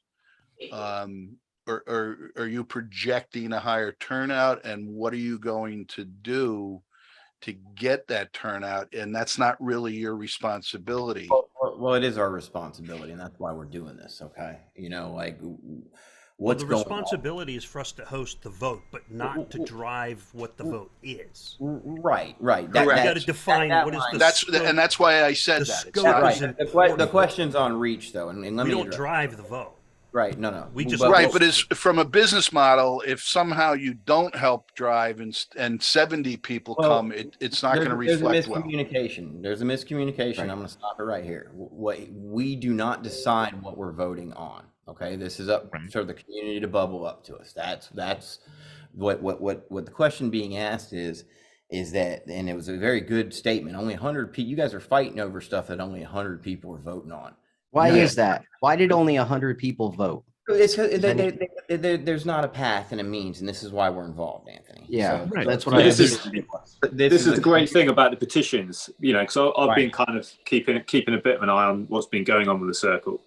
Or are you projecting a higher turnout, and what are you going to do to get that turnout? And that's not really your responsibility. Well, it is our responsibility, and that's why we're doing this. Okay, you know, like Well, what's the going responsibility is for us to host the vote, but not to drive what the vote is. on. Right. Correct. You got to define what is the And that's why I said the that. It's scope not is Right. important. The question's on reach, though, and let We me don't address- drive the vote. Right. No. We just right, but it's from a business model. If somehow you don't help drive and 70 people Well, come, it's not going to reflect well. There's a miscommunication. Right. I'm going to stop it right here. What we do not decide what we're voting on. Okay, this is up for the community to bubble up to us. That's what the question being asked is that, and it was a very good statement. Only 100 people. You guys are fighting over stuff that only 100 people are voting on. Why Yeah. is that? Why did only 100 people vote? It's there's not a path and a means, and this is why we're involved, Anthony. Yeah, Right. that's what So I this is- understood. This is the great thing about the petitions, you know, because I've Right. been kind of keeping a bit of an eye on what's been going on with the circle,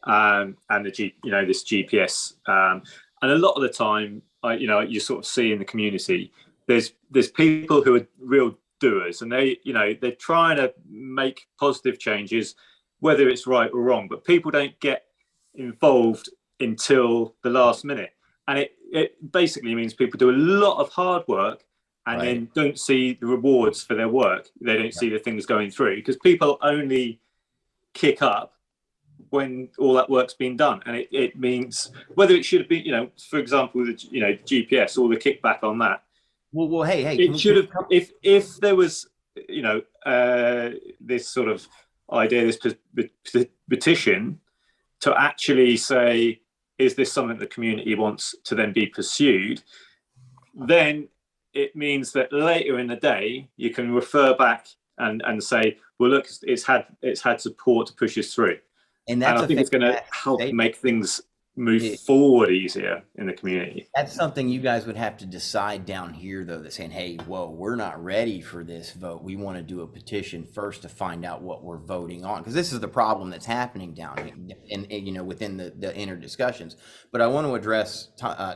and this GPS, and a lot of the time, you sort of see in the community, there's people who are real doers, and they're trying to make positive changes, whether it's right or wrong, but people don't get involved until the last minute, and it basically means people do a lot of hard work and then don't see the rewards for their work. They don't see the things going through, because people only kick up when all that work's been done. And it means whether it should have been, for example, the GPS, all the kickback on that. Well, hey, It should have, if there was, this sort of idea, this petition to actually say, is this something the community wants to then be pursued? Then it means that later in the day, you can refer back and say, well, look, it's had support to push us through. And I think it's going to help make things move forward easier in the community. That's something you guys would have to decide down here, though, that saying, hey, whoa, we're not ready for this vote. We want to do a petition first to find out what we're voting on, because this is the problem that's happening down here and within the inner discussions. But I want to address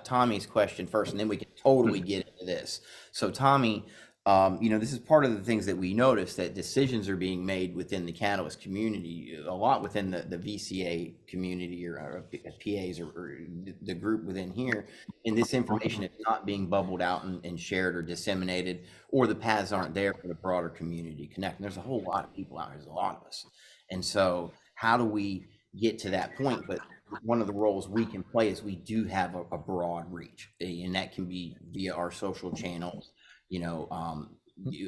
Tommy's question first, and then we can totally get into this. So Tommy, this is part of the things that we notice, that decisions are being made within the Catalyst community, a lot within the VCA community or PAs or the group within here. And this information is not being bubbled out and shared or disseminated, or the paths aren't there for the broader community connect. And there's a whole lot of people out here, there's a lot of us. And so how do we get to that point? But one of the roles we can play is we do have a broad reach, and that can be via our social channels.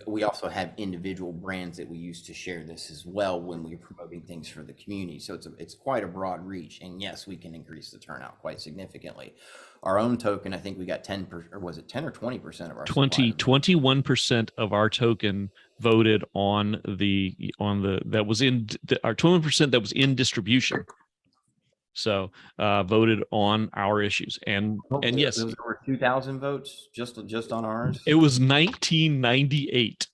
We also have individual brands that we use to share this as well when we're promoting things for the community. So it's quite a broad reach, and yes, we can increase the turnout quite significantly. Our own token, I think we got 10%, or was it 10 or 20% of our 21% of our token voted on that was in our 21% that was in distribution. So voted on our issues, and yes, there was over 2,000 votes just on ours. it was 1998.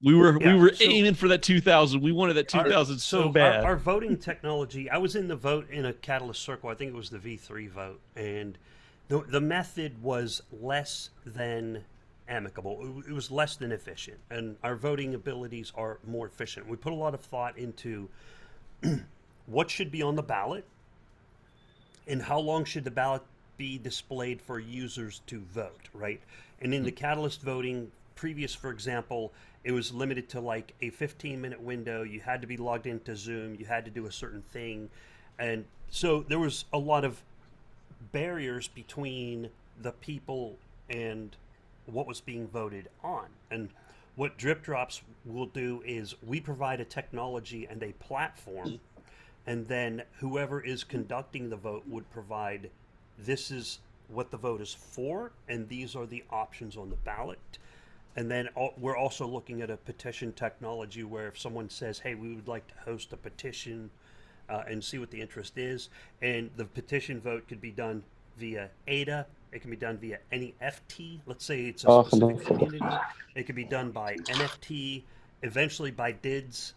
We were aiming for that 2000. We wanted that 2000 so bad. Our voting technology. I was in the vote in a Catalyst circle. I think it was the V3 vote, and the method was less than amicable. It was less than efficient, and our voting abilities are more efficient. We put a lot of thought into what should be on the ballot, and how long should the ballot be displayed for users to vote, right? And in the Catalyst voting, previous, for example, it was limited to like a 15-minute window. You had to be logged into Zoom. You had to do a certain thing. And so there was a lot of barriers between the people and what was being voted on. And what DripDropz will do is we provide a technology and a platform, and then whoever is conducting the vote would provide, this is what the vote is for, and these are the options on the ballot. And then we're also looking at a petition technology where if someone says, hey, we would like to host a petition and see what the interest is, and the petition vote could be done via ADA, It can be done via NFT. Let's say it's a Oh, specific hello. community. It can be done by NFT, eventually by DIDs.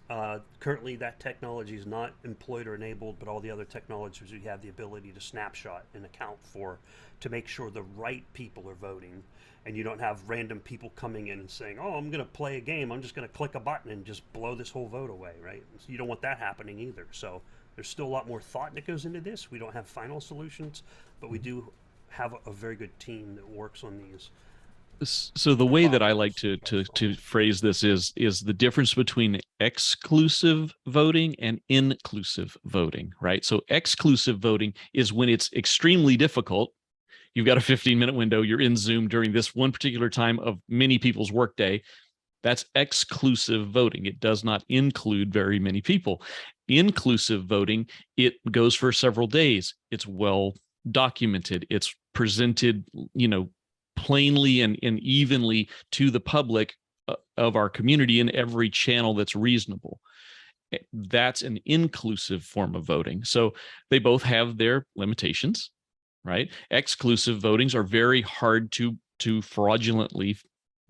Currently, that technology is not employed or enabled, but all the other technologies we have the ability to snapshot and account for to make sure the right people are voting. And you don't have random people coming in and saying, oh, I'm going to play a game. I'm just going to click a button and just blow this whole vote away, right? So you don't want that happening either. So there's still a lot more thought that goes into this. We don't have final solutions, but we do have a very good team that works on these. So the way that I like to phrase this is the difference between exclusive voting and inclusive voting, right? So exclusive voting is when it's extremely difficult. You've got a 15-minute window. You're in Zoom during this one particular time of many people's workday. That's exclusive voting. It does not include very many people. Inclusive voting, it goes for several days. It's well documented. It's presented, plainly and evenly to the public of our community in every channel that's reasonable. That's an inclusive form of voting. So they both have their limitations, right? Exclusive votings are very hard to fraudulently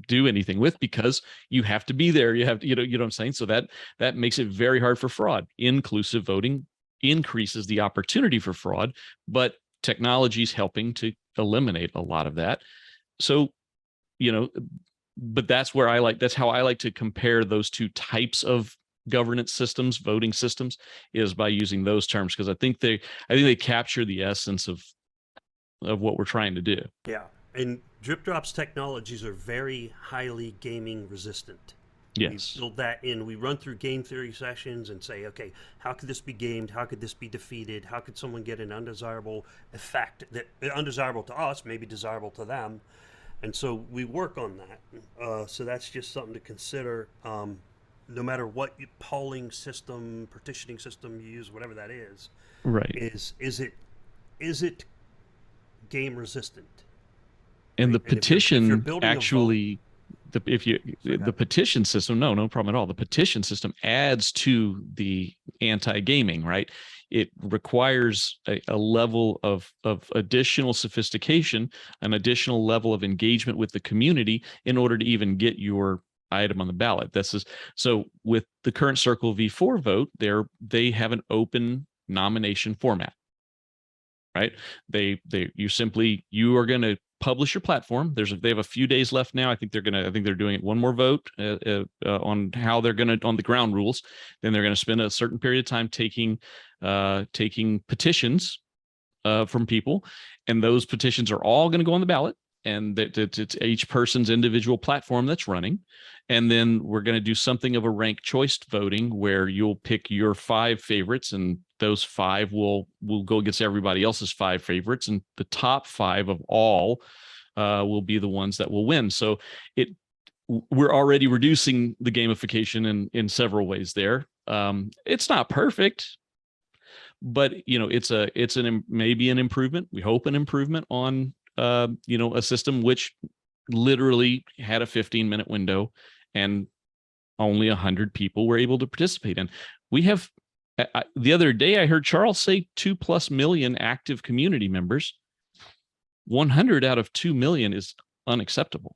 do anything with because you have to be there. You have to, you know what I'm saying? So that makes it very hard for fraud. Inclusive voting increases the opportunity for fraud, but technology is helping to eliminate a lot of that. So, but that's how I like to compare those two types of governance systems, voting systems, is by using those terms, because I think they capture the essence of what we're trying to do. Yeah, and DripDropz technologies are very highly gaming resistant. Yes. We build that in. We run through game theory sessions and say, okay, how could this be gamed? How could this be defeated? How could someone get an undesirable effect that undesirable to us, maybe desirable to them? And so we work on that. So that's just something to consider. No matter what polling system, partitioning system you use, whatever that is, right? Is it game resistant? And the petition if you're actually. The petition system, no problem at all. The petition system adds to the anti-gaming, right? It requires a level of additional sophistication, an additional level of engagement with the community in order to even get your item on the ballot. So with the current Circle V4 vote, they have an open nomination format, right? You are going to publish your platform. They have a few days left now. I think they're doing it one more vote on how they're going to, on the ground rules. Then they're going to spend a certain period of time taking petitions from people, and those petitions are all going to go on the ballot. And it's each person's individual platform that's running. And then we're going to do something of a ranked choice voting where you'll pick your 5 favorites, and those 5 will go against everybody else's 5 favorites. And the top 5 of all will be the ones that will win. So we're already reducing the gamification in several ways there. It's not perfect, but it's maybe an improvement. We hope an improvement on a system which literally had a 15-minute window and only 100 people were able to participate in. We have, the other day I heard Charles say 2+ million active community members. 100 out of 2 million is unacceptable.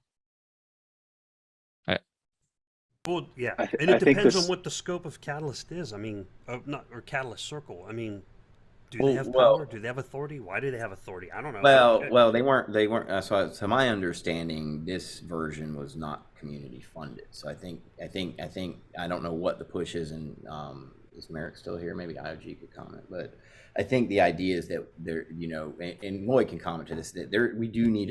Well, yeah, and it depends on what the scope of Catalyst is. I mean, or Catalyst Circle. I mean, do they have power? Do they have authority? Why do they have authority? I don't know. Well, they weren't. So to my understanding, this version was not community funded. So I think I don't know what the push is, and is Merrick still here? Maybe IOG could comment, but I think the idea is that there, and Lloyd can comment to this, that we do need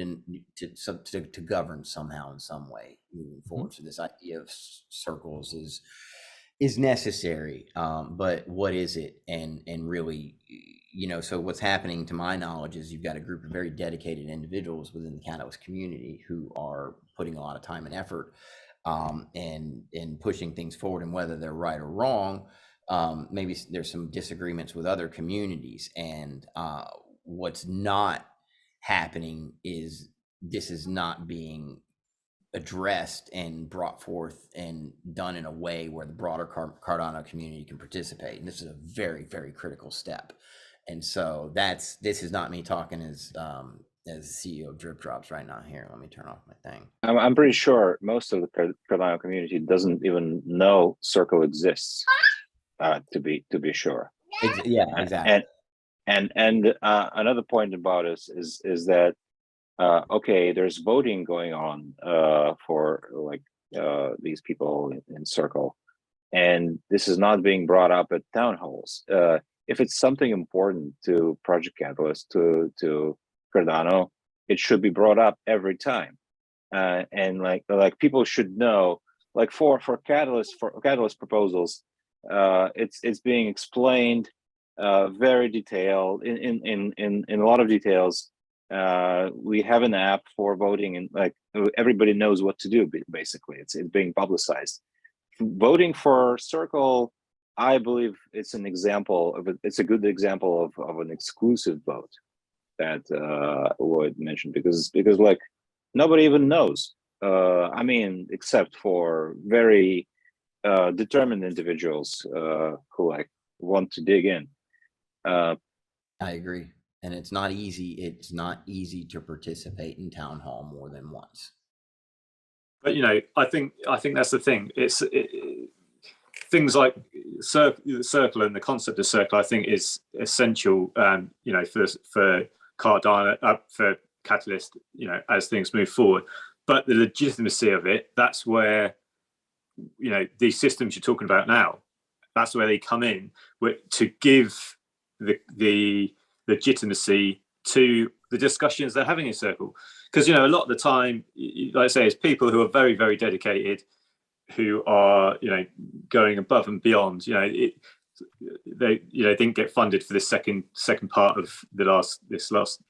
to govern somehow in some way moving forward. So this idea of circles is necessary, but what is it? And really, so what's happening to my knowledge is you've got a group of very dedicated individuals within the Catalyst community who are putting a lot of time and effort and pushing things forward, and whether they're right or wrong, maybe there's some disagreements with other communities. And what's not happening is this is not being addressed and brought forth and done in a way where the broader Cardano community can participate. And this is a very, very critical step. And so this is not me talking as as CEO of DripDropz right now. Here, let me turn off my thing. I'm pretty sure most of the Cardano community doesn't even know Circle exists. To be sure. Yeah, exactly. And another point about this is that okay, there's voting going on for like these people in Circle, and this is not being brought up at town halls. If it's something important to Project Catalyst, to Cardano, it should be brought up every time. And like people should know, like for Catalyst proposals, it's being explained very detailed in a lot of details. We have an app for voting, and like everybody knows what to do. Basically, it's being publicized. Voting for Circle, I believe it's an example of it's a good example of an exclusive vote that Lloyd mentioned, because like nobody even knows. I mean, except for very determined individuals who like want to dig in. I agree, and it's not easy. It's not easy to participate in town hall more than once. But I think that's the thing. Things like the circle and the concept of circle, I think, is essential. For Cardano, for Catalyst, as things move forward. But the legitimacy of it, that's where these systems you're talking about now, that's where they come in to give the legitimacy to the discussions they're having in Circle. Because a lot of the time, like I say, it's people who are very, very dedicated, who are going above and beyond. They didn't get funded for this second part of this last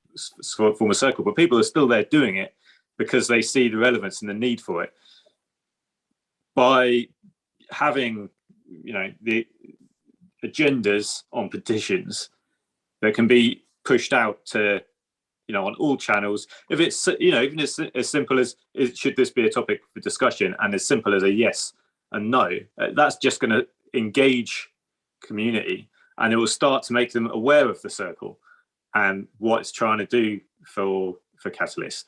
form of Circle, but people are still there doing it because they see the relevance and the need for it. By having the agendas on petitions that can be pushed out to on all channels, if it's even as simple as should this be a topic for discussion, and as simple as a yes and no, that's just going to engage community, and it will start to make them aware of the Circle and what it's trying to do for Catalyst.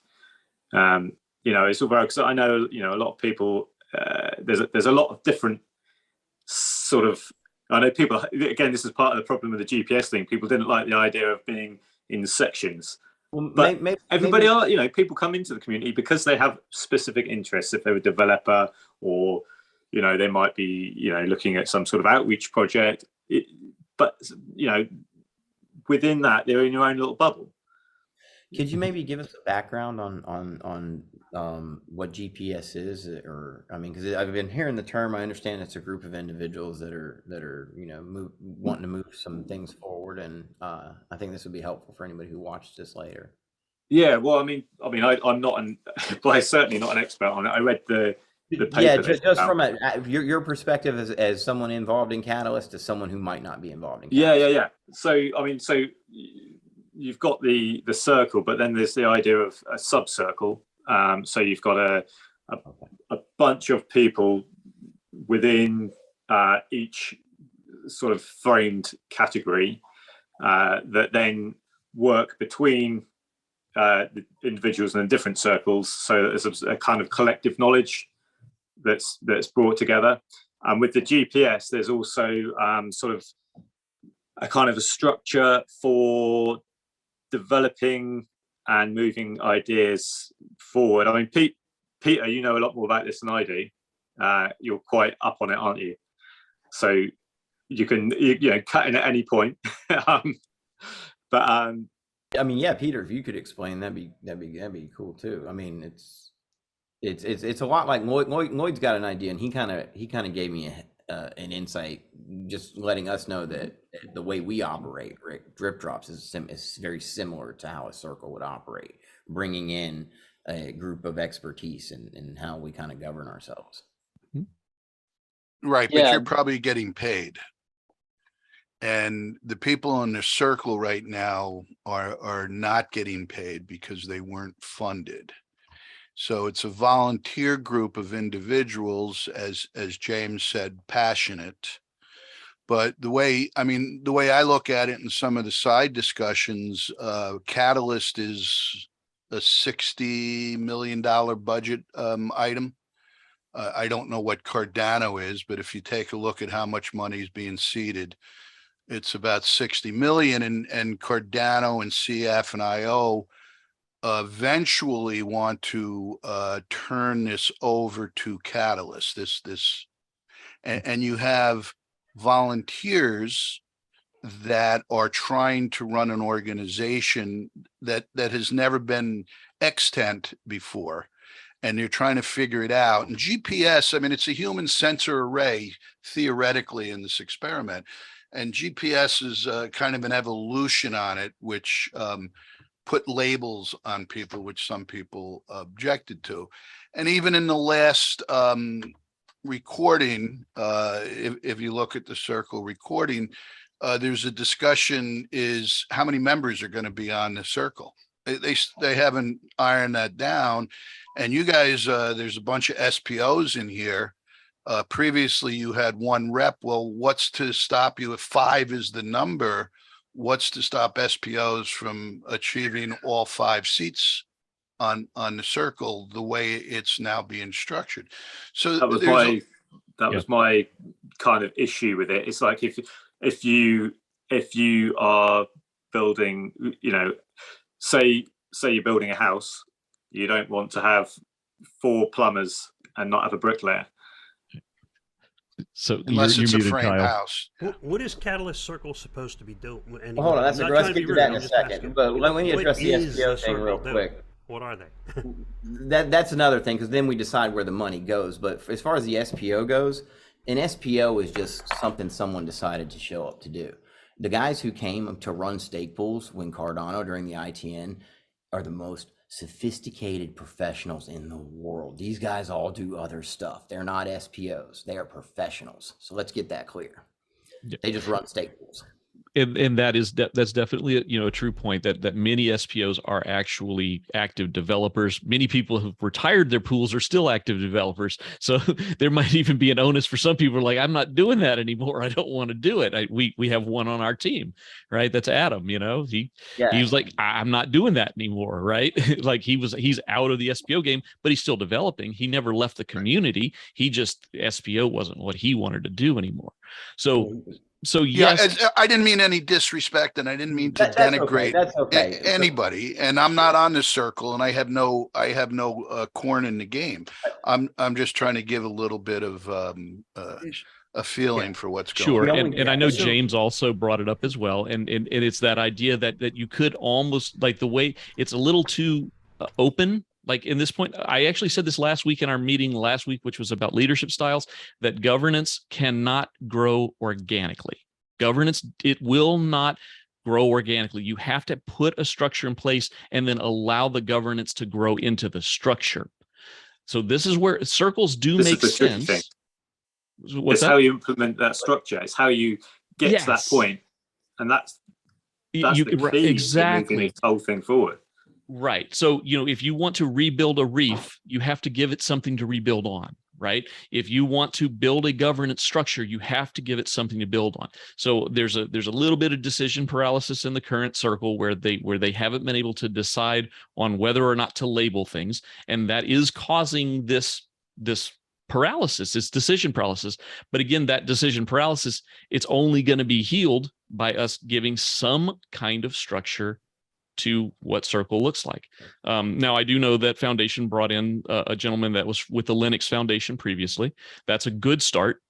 It's all very, because I know a lot of people, there's a lot of different sort of, I know people, again, this is part of the problem with the GPS thing. People didn't like the idea of being in sections. Well, but everybody are, people come into the community because they have specific interests. If they're a developer, or they might be looking at some sort of outreach project, but within that, they're in your own little bubble. Could you maybe give us a background on what GPS is, or because I've been hearing the term. I understand it's a group of individuals that are wanting to move some things forward, and I think this would be helpful for anybody who watches this later. Yeah, well, I'm not I'm certainly not an expert on it. I read the paper. Yeah, just from your perspective as someone involved in Catalyst, to someone who might not be involved in Catalyst. Yeah. So you've got the Circle, but then there's the idea of a sub-circle. So you've got a bunch of people within each sort of framed category that then work between the individuals in different circles, so that there's a kind of collective knowledge that's brought together. And with the GPS, there's also sort of a kind of a structure for developing and moving ideas forward. Peter, you know a lot more about this than I do. You're quite up on it, aren't you? So you can cut in at any point. Yeah, Peter, if you could explain, that'd be cool too. It's a lot like Lloyd's got an idea, and he kind of gave me an insight, just letting us know that the way we operate, DripDropz is very similar to how a Circle would operate, bringing in a group of expertise in how we kind of govern ourselves. Right, but you're probably getting paid. And the people in the Circle right now are not getting paid because they weren't funded. So it's a volunteer group of individuals, as James said, passionate. But the way I look at it in some of the side discussions, Catalyst is a $60 million budget item. I don't know what Cardano is, but if you take a look at how much money is being seeded, it's about 60 million, and Cardano and CF and IO eventually want to turn this over to Catalyst. And you have volunteers that are trying to run an organization that has never been extant before, and they're trying to figure it out. And GPS, I mean, it's a human sensor array theoretically in this experiment, and GPS is kind of an evolution on it, which put labels on people, which some people objected to. And even in the last recording, if you look at the circle recording, there's a discussion is how many members are going to be on the circle. They haven't ironed that down. And you guys, there's a bunch of SPOs in here. Previously you had one rep. Well, what's to stop you if 5 is the number? What's to stop SPOs from achieving all 5 seats on the circle the way it's now being structured? So that was my kind of issue with it. It's like if you are building, you know, say you're building a house, you don't want to have 4 plumbers and not have a bricklayer. So unless it's a muted, frame Kyle. house. What is Catalyst Circle supposed to be doing? Anyway? Well, hold on, let's get to that in a second. But let me What address the is SPO the thing real circle quick. What are they? That's another thing, because then we decide where the money goes. But as far as the SPO goes, an SPO is just something someone decided to show up to do. The guys who came to run stake pools when Cardano during the ITN are the most sophisticated professionals in the world. These guys all do other stuff. They're not SPOs. They are professionals. So let's get that clear. They just run stake pools. And that's definitely a true point that many SPOs are actually active developers. Many people who've retired their pools are still active developers. So there might even be an onus for some people like, I'm not doing that anymore. I don't want to do it. We have one on our team, right? That's Adam. You know, he was like, I'm not doing that anymore, right? Like he's out of the SPO game, but he's still developing. He never left the community. He just SPO wasn't what he wanted to do anymore. So yes, I didn't mean any disrespect, and I didn't mean to denigrate anybody. And I'm not on this circle, and I have no corn in the game. I'm just trying to give a little bit of a feeling for what's going on. And I know James also brought it up as well, and it's that idea that you could almost, like, the way it's a little too open. Like in this point, I actually said this last week in our meeting last week, which was about leadership styles, that governance cannot grow organically. Governance, it will not grow organically. You have to put a structure in place and then allow the governance to grow into the structure. So this is where circles do make sense. It's how you implement that structure. It's how you get to that point. And that's the key to moving this whole thing forward. Right. So, if you want to rebuild a reef, you have to give it something to rebuild on, right? If you want to build a governance structure, you have to give it something to build on. So there's a little bit of decision paralysis in the current circle where they haven't been able to decide on whether or not to label things. And that is causing this paralysis, it's decision paralysis. But again, that decision paralysis, it's only going to be healed by us giving some kind of structure to what Circle looks like. Now, I do know that Foundation brought in a gentleman that was with the Linux Foundation previously. That's a good start.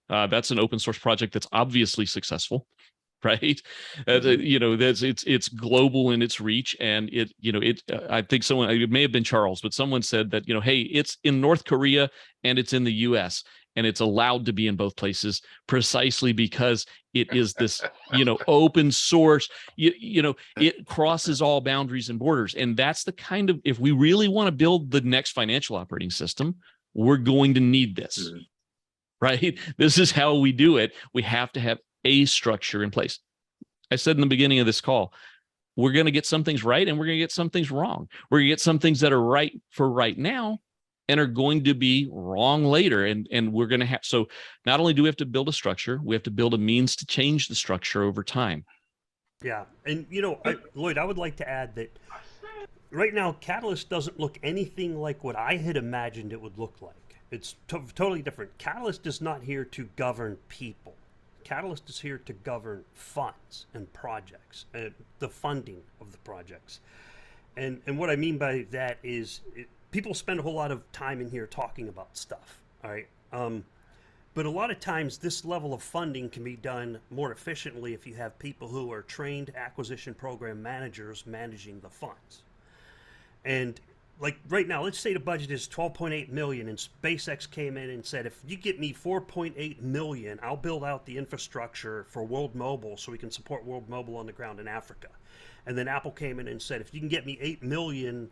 That's an open source project that's obviously successful, right? It's global in its reach, and I think it may have been Charles, but someone said that hey, it's in North Korea and it's in the U.S. and it's allowed to be in both places precisely because it is this, open source, it crosses all boundaries and borders. And that's the kind of, if we really want to build the next financial operating system, we're going to need this, right? This is how we do it. We have to have a structure in place. I said in the beginning of this call, we're going to get some things right and we're going to get some things wrong. We're going to get some things that are right for right now and are going to be wrong later. And we're going to have, so not only do we have to build a structure, we have to build a means to change the structure over time. Yeah. And, Lloyd, I would like to add that right now, Catalyst doesn't look anything like what I had imagined it would look like. It's totally different. Catalyst is not here to govern people. Catalyst is here to govern funds and projects and the funding of the projects. And what I mean by that is people spend a whole lot of time in here talking about stuff. All right. But a lot of times this level of funding can be done more efficiently if you have people who are trained acquisition program managers managing the funds. And like right now, let's say the budget is 12.8 million and SpaceX came in and said, if you get me 4.8 million, I'll build out the infrastructure for World Mobile so we can support World Mobile on the ground in Africa. And then Apple came in and said, if you can get me $8 million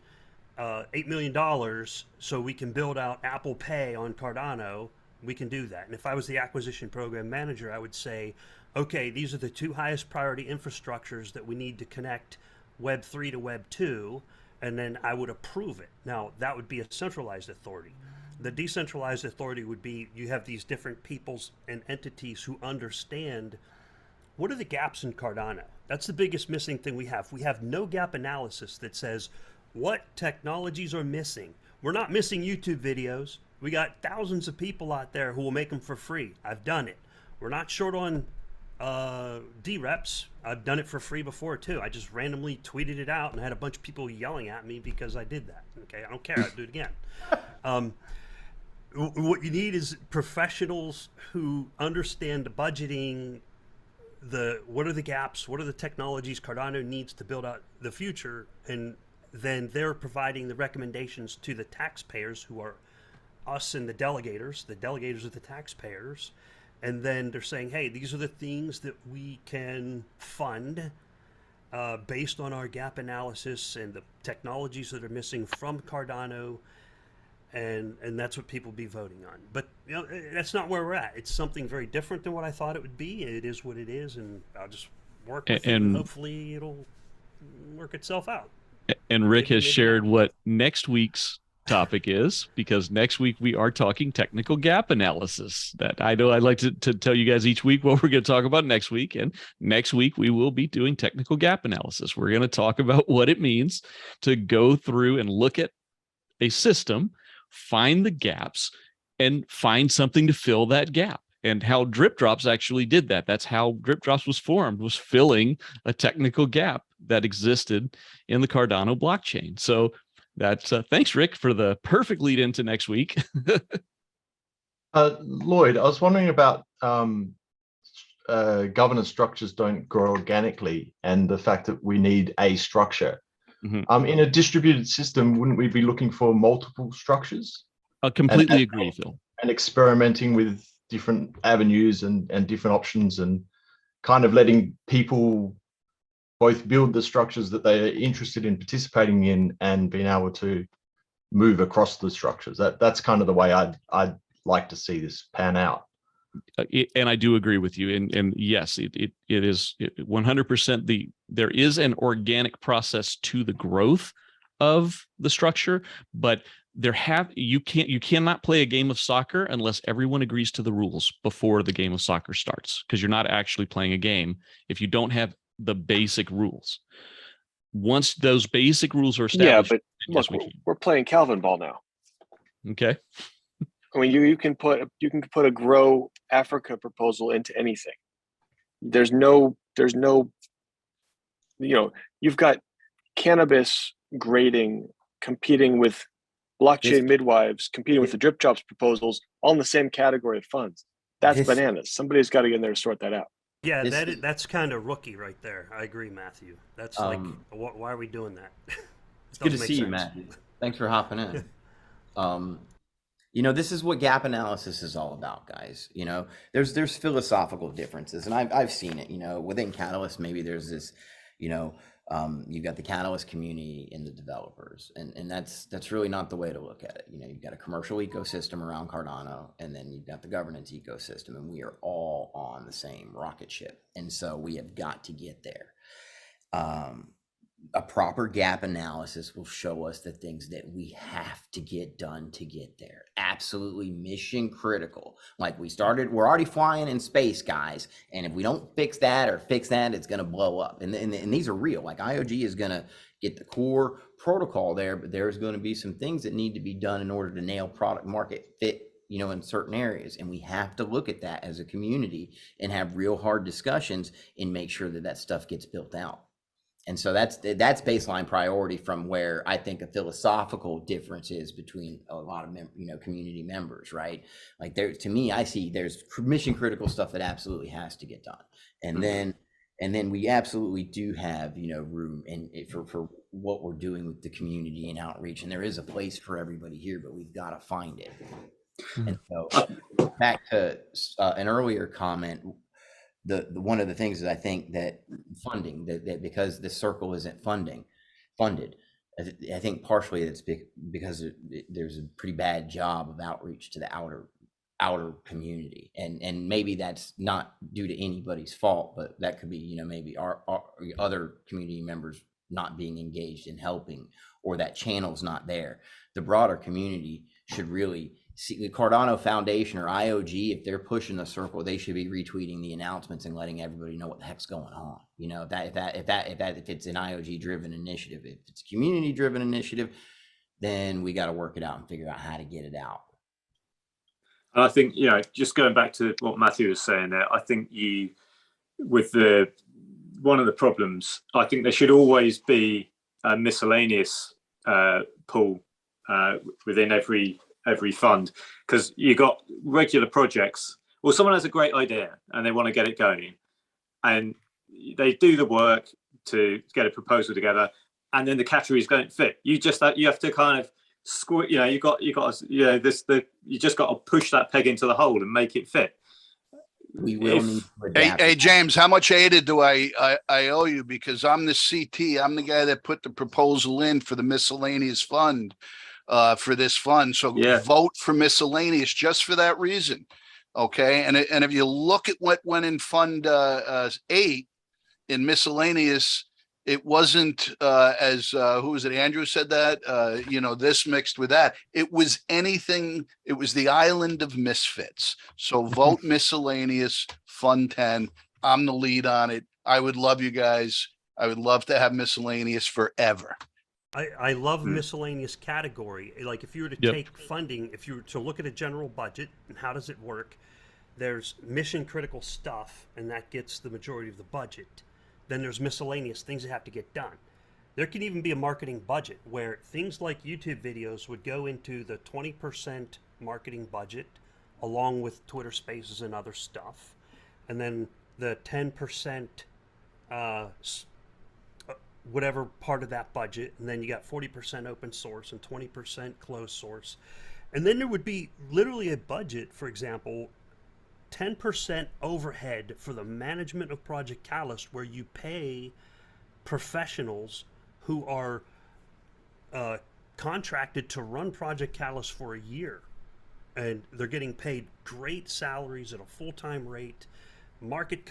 so we can build out Apple Pay on Cardano, we can do that. And if I was the acquisition program manager, I would say, okay, these are the 2 highest priority infrastructures that we need to connect Web 3 to Web 2. And then I would approve it. Now, that would be a centralized authority. The decentralized authority would be you have these different peoples and entities who understand what are the gaps in Cardano. That's the biggest missing thing we have. We have no gap analysis that says what technologies are missing. We're not missing YouTube videos. We got thousands of people out there who will make them for free. I've done it. We're not short on DREPs. I've done it for free before too. I just randomly tweeted it out and had a bunch of people yelling at me because I did that. Okay, I don't care. I'll do it again. What you need is professionals who understand budgeting, what are the gaps, what are the technologies Cardano needs to build out the future, and then they're providing the recommendations to the taxpayers who are us and the delegators. The delegators are the taxpayers. And then they're saying, hey, these are the things that we can fund based on our gap analysis and the technologies that are missing from Cardano. And that's what people be voting on. But you know, that's not where we're at. It's something very different than what I thought it would be. It is what it is. And I'll just work with it, and hopefully it'll work itself out. And Rick has shared what next week's topic is, because next week we are talking technical gap analysis. That I know I'd like to tell you guys each week what we're going to talk about next week. And next week we will be doing technical gap analysis. We're going to talk about what it means to go through and look at a system, find the gaps, and find something to fill that gap. And how DripDropz actually did that. That's how DripDropz was formed, was filling a technical gap that existed in the Cardano blockchain. So that's thanks, Rick, for the perfect lead into next week. Lloyd, I was wondering about governance structures don't grow organically, and the fact that we need a structure. Mm-hmm. In a distributed system, wouldn't we be looking for multiple structures? I completely agree, Phil. And experimenting with different avenues and different options, and kind of letting people both build the structures that they are interested in participating in and being able to move across the structures. That's kind of the way I'd like to see this pan out. And I do agree with you. And yes, it is 100%. There is an organic process to the growth of the structure, but you cannot play a game of soccer unless everyone agrees to the rules before the game of soccer starts, because you're not actually playing a game if you don't have the basic rules. Once those basic rules are established, but look, we're playing Calvin ball now. Okay. I mean, you can put a Grow Africa proposal into anything. There's no, you've got cannabis grading competing with blockchain midwives, competing with the DripDropz proposals, all in the same category of funds. That's bananas. Somebody's got to get in there to sort that out. Yeah, that's kind of rookie right there. I agree, Matthew. That's like, why are we doing that? It's good to see you, Matthew. Thanks for hopping in. This is what gap analysis is all about, guys. There's philosophical differences, and I've seen it. Within Catalyst, maybe there's this, you've got the Catalyst community and the developers, and that's really not the way to look at it. You've got a commercial ecosystem around Cardano, and then you've got the governance ecosystem, and we are all on the same rocket ship, and so we have got to get there. A proper gap analysis will show us the things that we have to get done to get there. Absolutely mission critical. Like we're already flying in space, guys. And if we don't fix that, it's going to blow up. And these are real. Like IOG is going to get the core protocol there, but there's going to be some things that need to be done in order to nail product market fit, in certain areas. And we have to look at that as a community and have real hard discussions and make sure that that stuff gets built out. And so that's baseline priority from where I think a philosophical difference is between a lot of community members, right? Like to me, I see there's mission critical stuff that absolutely has to get done, and then we absolutely do have room for what we're doing with the community and outreach, and there is a place for everybody here, but we've got to find it. And so back to an earlier comment. The one of the things that I think that funding that because the circle isn't funded, I think partially it's because there's a pretty bad job of outreach to the outer community, and maybe that's not due to anybody's fault, but that could be maybe our other community members not being engaged in helping, or that channel's not there. The broader community should really see the Cardano Foundation or IOG. If they're pushing the circle, they should be retweeting the announcements and letting everybody know what the heck's going on. If it's an IOG driven initiative, if it's a community driven initiative, then we got to work it out and figure out how to get it out. And I think, just going back to what Matthew was saying there, I think one of the problems, I think there should always be a miscellaneous pool within every fund, because you got regular projects, or someone has a great idea and they want to get it going, and they do the work to get a proposal together, and then the categories don't fit. You have to kind of you just got to push that peg into the hole and make it fit. We will need to adapt. Hey, James, how much ADA do I owe you? Because I'm the CT. I'm the guy that put the proposal in for the miscellaneous fund, for this fund. So vote for miscellaneous just for that reason. Okay. And if you look at what went in Fund 8 in miscellaneous, it wasn't as who was it? Andrew said that, this mixed with that. It was anything. It was the island of misfits. So vote miscellaneous Fund 10. I'm the lead on it. I would love you guys. I would love to have miscellaneous forever. I love miscellaneous category. Like if you were to take funding, if you were to look at a general budget and how does it work, there's mission critical stuff, and that gets the majority of the budget. Then there's miscellaneous things that have to get done. There can even be a marketing budget where things like YouTube videos would go into the 20% marketing budget along with Twitter Spaces and other stuff. And then the 10% whatever part of that budget, and then you got 40% open source and 20% closed source. And then there would be literally a budget, for example, 10% overhead for the management of Project Catalyst, where you pay professionals who are contracted to run Project Catalyst for a year, and they're getting paid great salaries at a full-time rate, market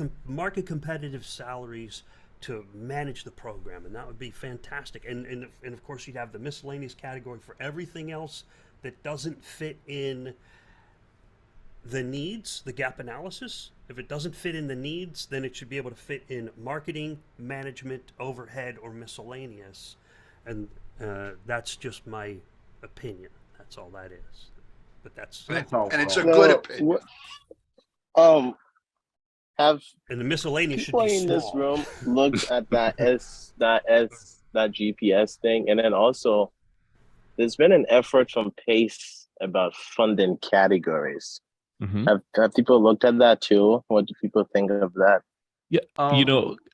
competitive salaries to manage the program, and that would be fantastic. And of course you'd have the miscellaneous category for everything else that doesn't fit in the needs, the gap analysis. If it doesn't fit in the needs, then it should be able to fit in marketing, management, overhead, or miscellaneous. And that's just my opinion. That's all that is. But that's all. And it's a good opinion. Have and the miscellaneous should people be in small. this room looked at that GPS thing, and then also there's been an effort from PACE about funding categories. Have people looked at that too? What do people think of that? Yeah,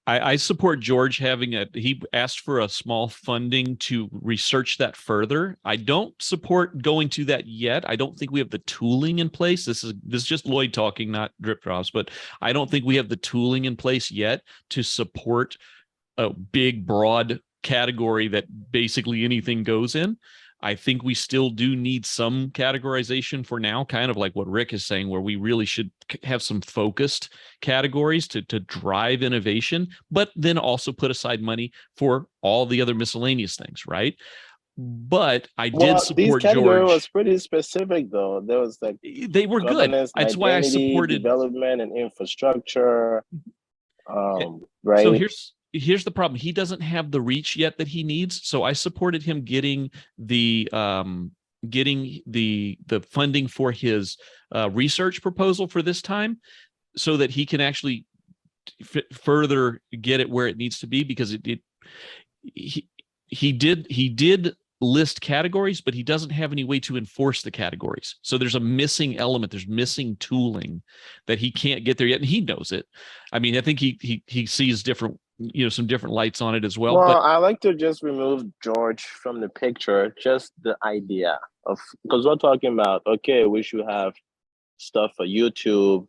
I support George he asked for a small funding to research that further. I don't support going to that yet. I don't think we have the tooling in place. This is just Lloyd talking, not DripDropz, but I don't think we have the tooling in place yet to support a big, broad category that basically anything goes in. I think we still do need some categorization for now, kind of like what Rick is saying, where we really should have some focused categories to drive innovation, but then also put aside money for all the other miscellaneous things, right? But I did support these category George. Was pretty specific, though. There was like they were good. That's why I supported development and infrastructure. Right. So here's the problem. He doesn't have the reach yet that he needs. So I supported him getting the funding for his research proposal for this time, so that he can actually further get it where it needs to be, because he did list categories, but he doesn't have any way to enforce the categories. So there's a missing element. There's missing tooling that he can't get there yet, and he knows it. I mean, I think he sees different, some different lights on it as well. Well, But I like to just remove George from the picture, just the idea of, because we're talking about, okay, we should have stuff for YouTube.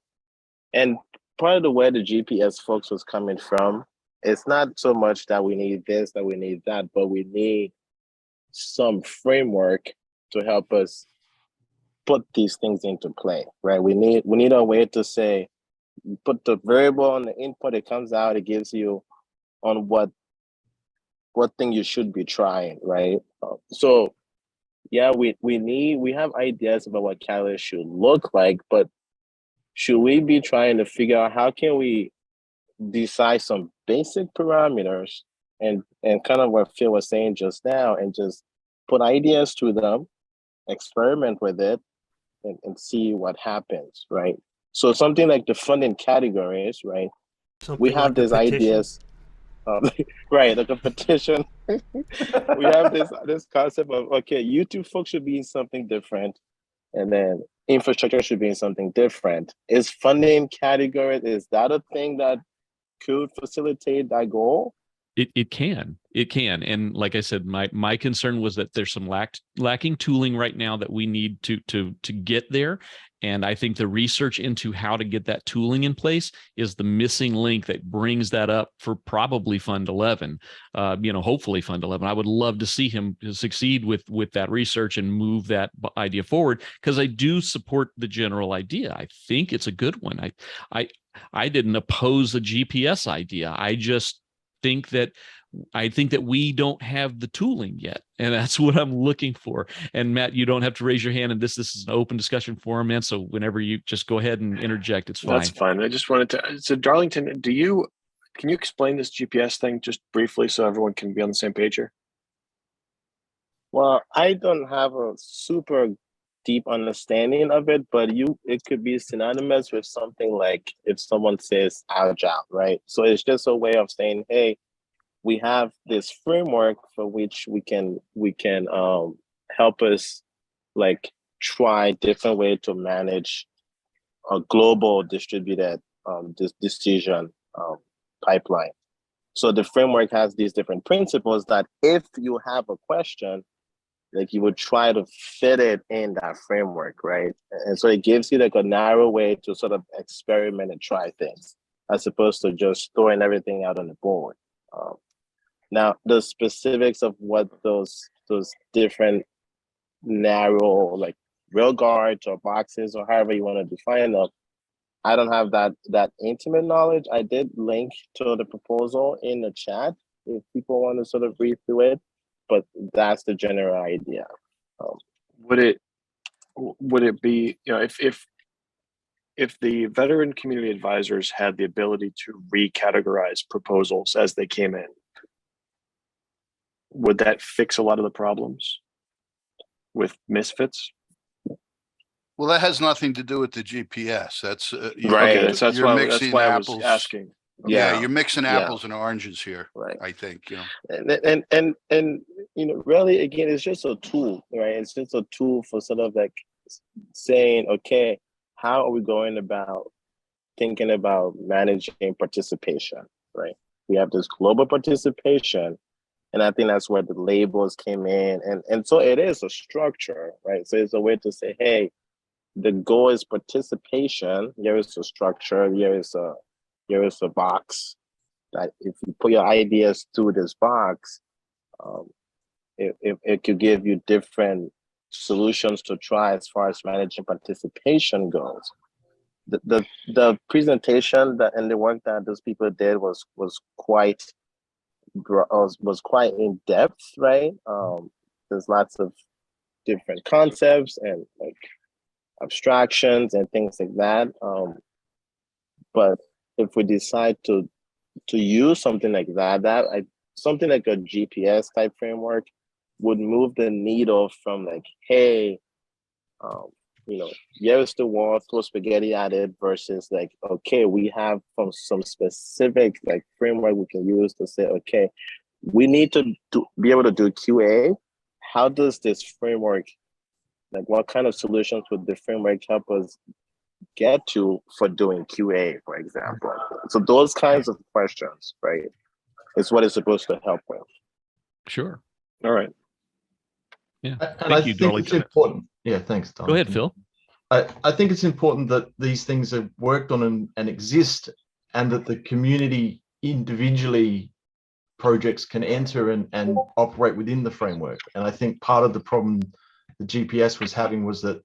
And part of the way the GPS folks was coming from, it's not so much that we need this, that we need that, but we need some framework to help us put these things into play, right? We need a way to say, put the variable on the input, it comes out, it gives you on what thing you should be trying, right? So yeah, we have ideas about what catalyst should look like, but should we be trying to figure out how can we decide some basic parameters and kind of what Phil was saying just now, and just put ideas to them, experiment with it, and see what happens, right? So something like the funding categories, right? Something We have like the these petition. ideas, right? Like a petition. We have this concept of, okay, YouTube folks should be in something different, and then infrastructure should be in something different. Is funding categories, is that a thing that could facilitate that goal? It can. And like I said, my concern was that there's some lacking tooling right now that we need to get there. And I think the research into how to get that tooling in place is the missing link that brings that up for probably Fund 11. Hopefully Fund 11. I would love to see him succeed with that research and move that idea forward, because I do support the general idea. I think it's a good one. I didn't oppose the GPS idea. I think that we don't have the tooling yet, and that's what I'm looking for. And Matt, you don't have to raise your hand, and this is an open discussion forum, man. So whenever you just go ahead and interject, it's fine. That's fine. I just wanted to. So Darlington, can you explain this GPS thing just briefly so everyone can be on the same page here? Well, I don't have a super deep understanding of it, but it could be synonymous with something like if someone says agile, right? So it's just a way of saying, hey, we have this framework for which we can help us like try different way to manage a global distributed decision pipeline. So the framework has these different principles that if you have a question, like you would try to fit it in that framework, right? And so it gives you like a narrow way to sort of experiment and try things, as opposed to just throwing everything out on the board. Now, the specifics of what those different narrow, like rail guards or boxes or however you want to define them, I don't have that intimate knowledge. I did link to the proposal in the chat if people want to sort of read through it, but that's the general idea. Would it be, if the veteran community advisors had the ability to recategorize proposals as they came in, would that fix a lot of the problems with misfits? Well, that has nothing to do with the GPS. That's right. You're that's why I was asking. Yeah, you're mixing apples and oranges here. Right. I think, and really, again, it's just a tool, right? It's just a tool for sort of like saying, okay, how are we going about thinking about managing participation, right? We have this global participation, and I think that's where the labels came in, and so it is a structure, right? So it's a way to say, hey, the goal is participation. Here is a structure. Here is a box that if you put your ideas through this box, it could give you different solutions to try as far as managing participation goes. The presentation and the work that those people did was quite in depth, right? There's lots of different concepts and like abstractions and things like that. But if we decide to to use something like something like a GPS type framework would move the needle from like, hey, here's the wall, throw spaghetti at it, versus like, okay, we have from some specific like framework we can use to say, okay, we need to be able to do QA. How does this framework, like what kind of solutions would the framework help us get to for doing QA, for example? So those kinds of questions, right, is what it's supposed to help with. Sure. All right. Yeah. And I think it's important. Yeah, thanks, Tom. Go ahead, Phil. I think it's important that these things are worked on and exist, and that the community individually projects can enter and operate within the framework. And I think part of the problem the GPS was having was that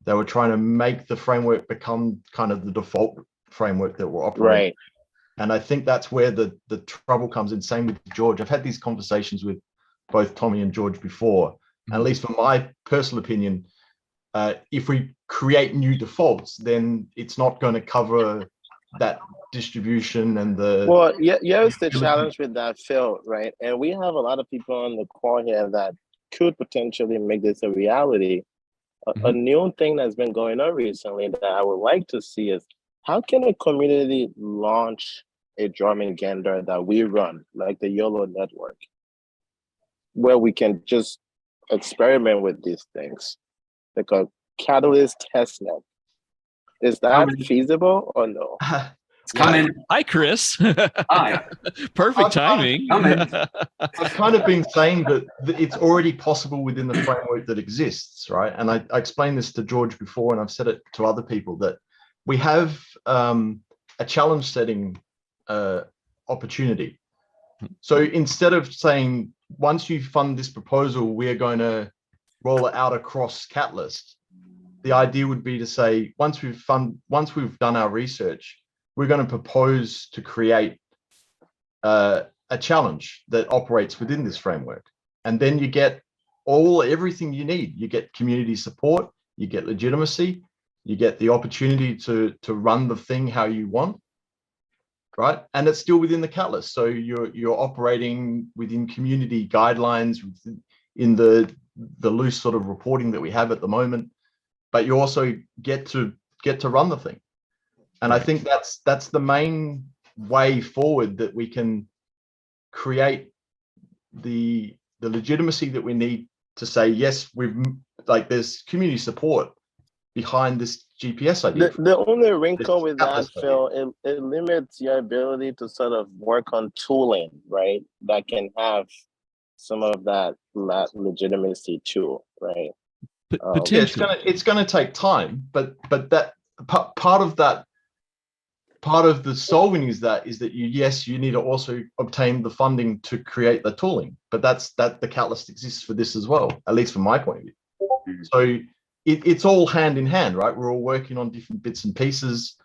they were trying to make the framework become kind of the default framework that we're operating. Right. And I think that's where the trouble comes in. Same with George. I've had these conversations with both Tommy and George before. And at least from my personal opinion, if we create new defaults, then it's not going to cover that distribution and the... Well, here's the challenge with that, Phil, right? And we have a lot of people on the call here that could potentially make this a reality. A new thing that's been going on recently that I would like to see is, how can a community launch a drum and gander that we run, like the YOLO network, where we can just experiment with these things, like a Catalyst testnet? Is that feasible or no? It's coming. Hi, Chris. Hi. Perfect timing. I've kind of been saying that it's already possible within the framework that exists, right? And I explained this to George before, and I've said it to other people, that we have a challenge setting opportunity. So instead of saying, once you fund this proposal, we're going to roll it out across Catalyst, the idea would be to say, once we've done our research, we're going to propose to create a challenge that operates within this framework. And then you get everything you need. You get community support, you get legitimacy, you get the opportunity to run the thing how you want, right? And it's still within the Catalyst. So you're operating within community guidelines, in the loose sort of reporting that we have at the moment, but you also get to run the thing. And I think that's the main way forward, that we can create the legitimacy that we need to say, yes, there's community support behind this GPS idea. The only wrinkle with that, Phil, it limits your ability to sort of work on tooling, right? That can have some of that legitimacy too, right? It's going to take time, but that part of the solving is that you need to also obtain the funding to create the tooling. But the Catalyst exists for this as well, at least from my point of view. So it's all hand in hand, right? We're all working on different bits and pieces.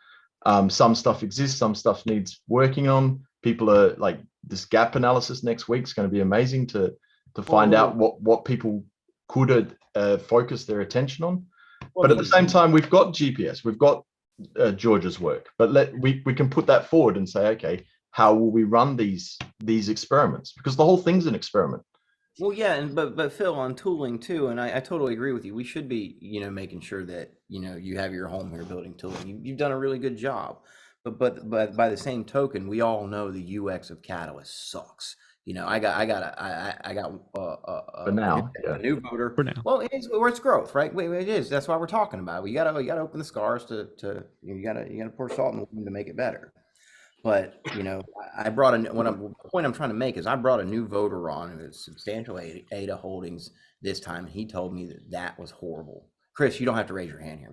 Some stuff exists, some stuff needs working on. People are like, this gap analysis next week is going to be amazing to find out what people could focus their attention on. But at the same time, we've got GPS, we've got George's work, but we can put that forward and say, okay, how will we run these experiments? Because the whole thing's an experiment. Well, yeah, but Phil, on tooling too, and I totally agree with you. We should be, making sure that you have your home here building tooling. You've done a really good job, but by the same token, we all know the UX of Catalyst sucks. I got for now, a new voter. For now. Well, it's growth, right? It is. That's why we're talking about it. You gotta open the scars to you gotta pour salt in the wound to make it better. But I brought the point I'm trying to make is I brought a new voter on who is substantial ADA holdings this time, and he told me that was horrible. Chris, you don't have to raise your hand here.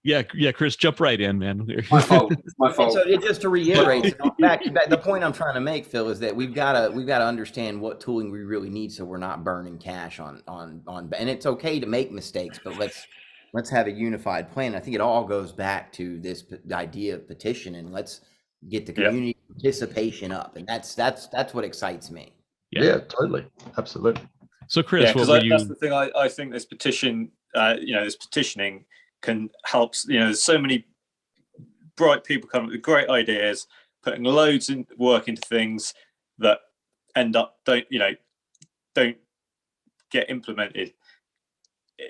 Yeah, Chris, jump right in, man. My fault. My fault. So just to reiterate, back, the point I'm trying to make, Phil, is that we've got to understand what tooling we really need, so we're not burning cash on. And it's okay to make mistakes, but let's have a unified plan. I think it all goes back to this idea of petition, and let's get the community participation up, and that's what excites me. Yeah, totally, absolutely. So, Chris, that's the thing. I think this petition. This petitioning can help. There's so many bright people coming up with great ideas, putting loads of work into things that end up don't get implemented.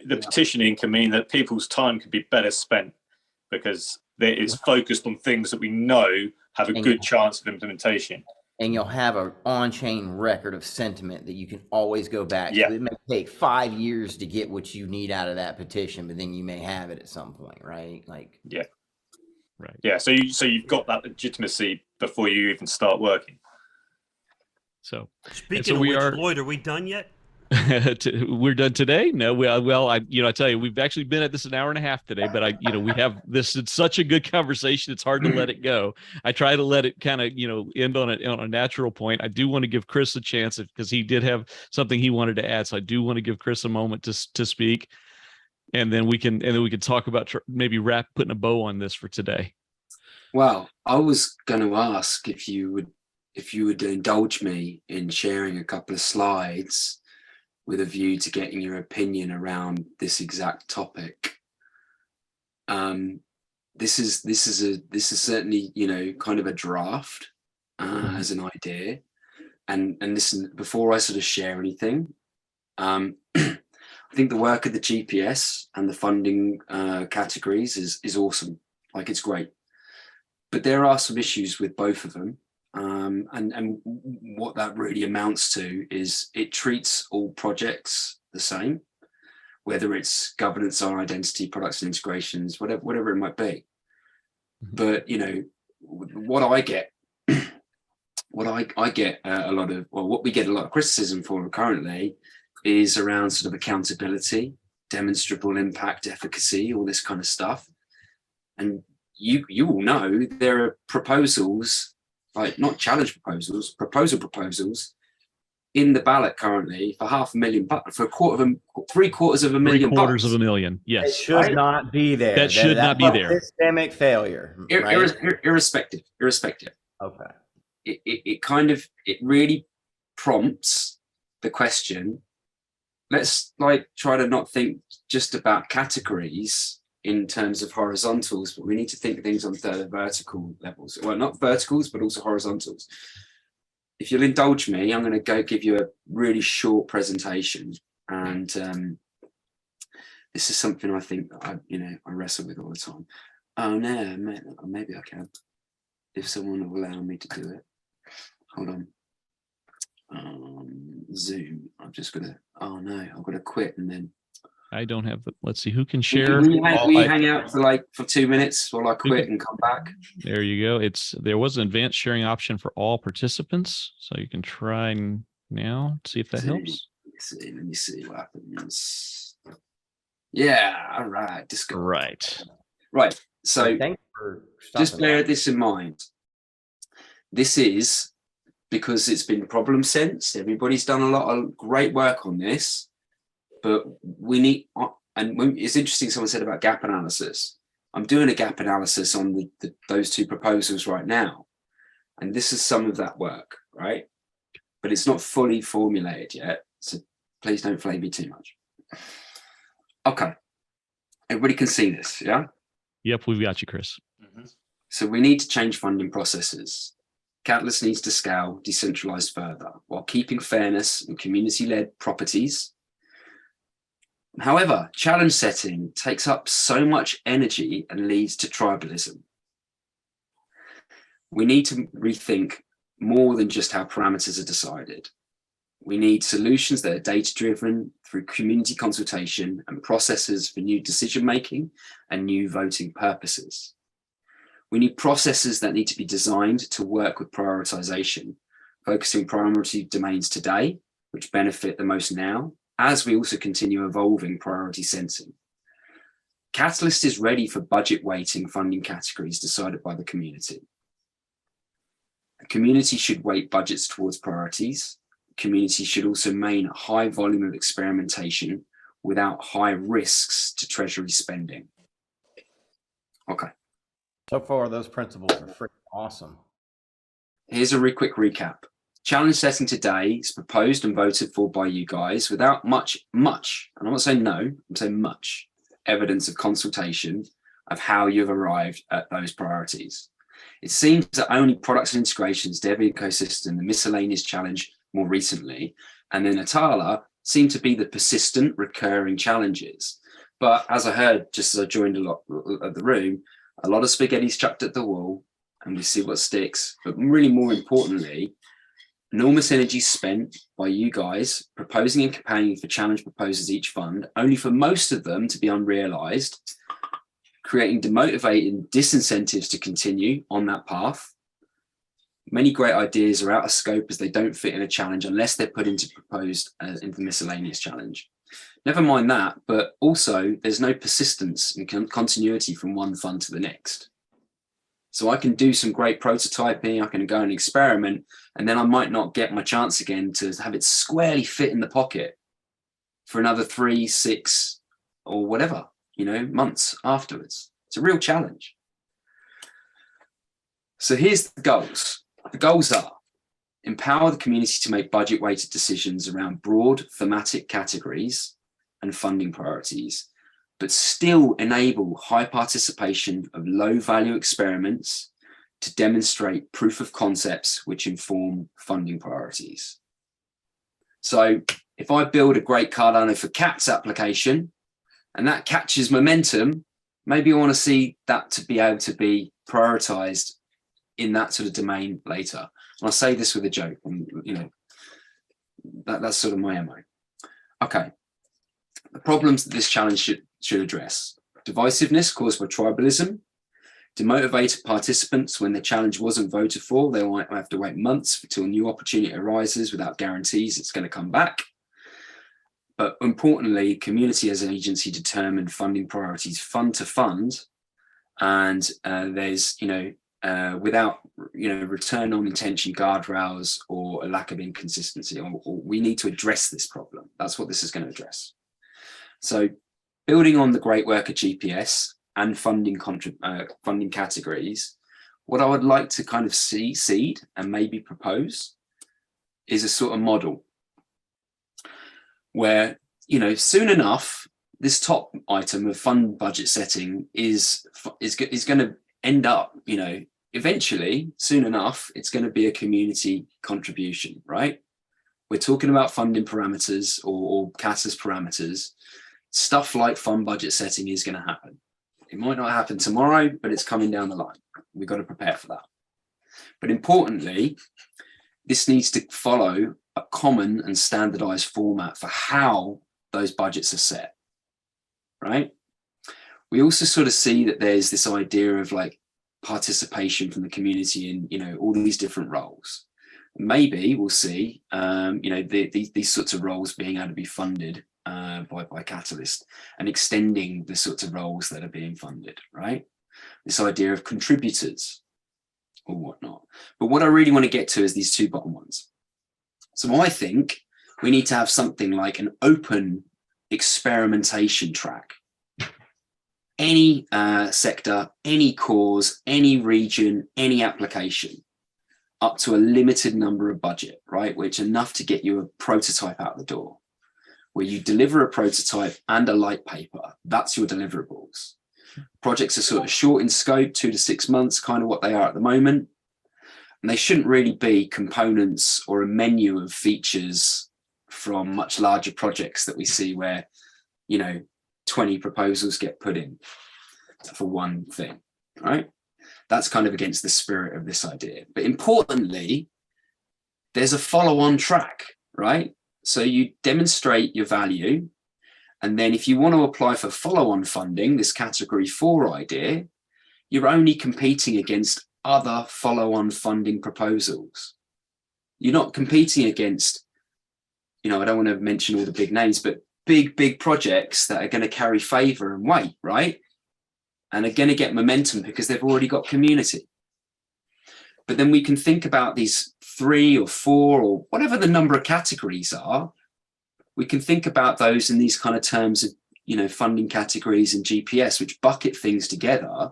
The petitioning can mean that people's time could be better spent because it's focused on things that we know have a good chance of implementation. And you'll have an on-chain record of sentiment that you can always go back Yeah. to. It may take 5 years to get what you need out of that petition, but then you may have it at some point, right? Like, yeah, right. Yeah. So you've got that legitimacy before you even start working. So Speaking of which, Lloyd, are we done yet? We're done today. No, I tell you, we've actually been at this an hour and a half today, but we have this. It's such a good conversation. It's hard to let it go. I try to let it kind of, end on a natural point. I do want to give Chris a chance because he did have something he wanted to add. So I do want to give Chris a moment to speak, and then we can talk about maybe putting a bow on this for today. Well, I was going to ask if you would indulge me in sharing a couple of slides with a view to getting your opinion around this exact topic. This is certainly, kind of a draft as an idea. And listen, before I sort of share anything, I think the work of the GPS and the funding categories is awesome. Like, it's great. But there are some issues with both of them. And what that really amounts to is it treats all projects the same, whether it's governance on identity, products and integrations, whatever it might be. But what I get a lot of, or what we get a lot of criticism for currently is around sort of accountability, demonstrable impact, efficacy, all this kind of stuff. And you all know there are proposals, like not challenge proposals, proposals in the ballot currently for $500,000, for $750,000. Yes. It should not be there. That should not be there. Systemic failure. Right? Irrespective. Okay. It really prompts the question. Let's try to not think just about categories in terms of horizontals, but we need to think things on the vertical levels. Well, not verticals, but also horizontals. If you'll indulge me, I'm going to go give you a really short presentation. And this is something I think I wrestle with all the time. Oh no, maybe I can, if someone will allow me to do it. Hold on. Zoom. I'm just gonna. Oh no, I've got to quit and then. I don't have the. Let's see who can share. We hang out for 2 minutes while I quit and come back. There you go. There was an advanced sharing option for all participants, so you can try now. See if that helps. Let me see what happens. Yeah. All right. Right. So just bear this in mind. This is because it's been problem sensed. Everybody's done a lot of great work on this. But we need, and it's interesting, someone said about gap analysis. I'm doing a gap analysis on those two proposals right now. And this is some of that work, right? But it's not fully formulated yet. So please don't flame me too much. Okay. Everybody can see this, yeah? Yep, we've got you, Chris. So we need to change funding processes. Catalyst needs to scale, decentralize further, while keeping fairness and community-led properties. However, challenge setting takes up so much energy and leads to tribalism. We need to rethink more than just how parameters are decided. We need solutions that are data-driven through community consultation and processes for new decision-making and new voting purposes. We need processes that need to be designed to work with prioritization, focusing priority domains today, which benefit the most now, as we also continue evolving priority sensing. Catalyst is ready for budget weighting funding categories decided by the community. The community should weight budgets towards priorities. The community should also maintain a high volume of experimentation without high risks to treasury spending. Okay. So far, those principles are freaking awesome. Here's a really quick recap. Challenge setting today is proposed and voted for by you guys without much, and I'm not saying no, I'm saying much evidence of consultation of how you've arrived at those priorities. It seems that only products and integrations, dev ecosystem, the miscellaneous challenge more recently, and then Atala seem to be the persistent recurring challenges. But as I heard, just as I joined a lot of the room, a lot of spaghetti's chucked at the wall and we see what sticks. But really more importantly, enormous energy spent by you guys proposing and campaigning for challenge proposals each fund, only for most of them to be unrealized, creating demotivating disincentives to continue on that path. Many great ideas are out of scope as they don't fit in a challenge unless they're put into proposed into the miscellaneous challenge. Never mind that, but also there's no persistence and continuity from one fund to the next. So I can do some great prototyping, I can go and experiment, and then I might not get my chance again to have it squarely fit in the pocket for another 3, 6, or whatever, months afterwards. It's a real challenge. So here's the goals. The goals are: empower the community to make budget-weighted decisions around broad thematic categories and funding priorities, but still enable high participation of low-value experiments to demonstrate proof of concepts which inform funding priorities. So if I build a great Cardano for cats application and that catches momentum, maybe I want to see that to be able to be prioritized in that sort of domain later. And I say this with a joke, and that's sort of my MO. Okay, the problems that this challenge should address: divisiveness caused by tribalism, demotivated participants when the challenge wasn't voted for. They might have to wait months until a new opportunity arises without guarantees it's going to come back. But importantly, community as an agency determined funding priorities fund to fund, and there's without return on intention guardrails or a lack of inconsistency, or we need to address this problem. That's what this is going to address. So building on the great work of GPS and funding categories, what I would like to kind of seed and maybe propose is a sort of model where, soon enough, this top item of fund budget setting is going to end up, eventually, soon enough, it's going to be a community contribution, right? We're talking about funding parameters or CASA's parameters. Stuff like fund budget setting is going to happen. It might not happen tomorrow, but it's coming down the line. We've got to prepare for that. But importantly, this needs to follow a common and standardized format for how those budgets are set, right? We also sort of see that there's this idea of like participation from the community in, all these different roles. Maybe we'll see, these sorts of roles being able to be funded by Catalyst and extending the sorts of roles that are being funded, right? This idea of contributors or whatnot. But what I really want to get to is these two bottom ones. So I think we need to have something like an open experimentation track. Any sector, any cause, any region, any application, up to a limited number of budget, right? Which is enough to get you a prototype out the door, where you deliver a prototype and a light paper. That's your deliverables. Projects are sort of short in scope, 2 to 6 months, kind of what they are at the moment. And they shouldn't really be components or a menu of features from much larger projects that we see where, 20 proposals get put in for one thing, right? That's kind of against the spirit of this idea. But importantly, there's a follow-on track, right? So you demonstrate your value. And then if you want to apply for follow-on funding, this category 4 idea, you're only competing against other follow-on funding proposals. You're not competing against, I don't want to mention all the big names, but big projects that are going to carry favor and weight, right? And are going to get momentum because they've already got community. But then we can think about these 3 or 4 or whatever the number of categories are. We can think about those in these kind of terms of, funding categories and GPS, which bucket things together.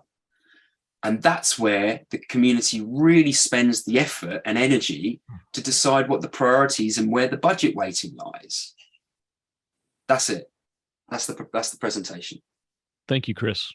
And that's where the community really spends the effort and energy to decide what the priorities and where the budget weighting lies. That's it. That's the presentation. Thank you, Chris.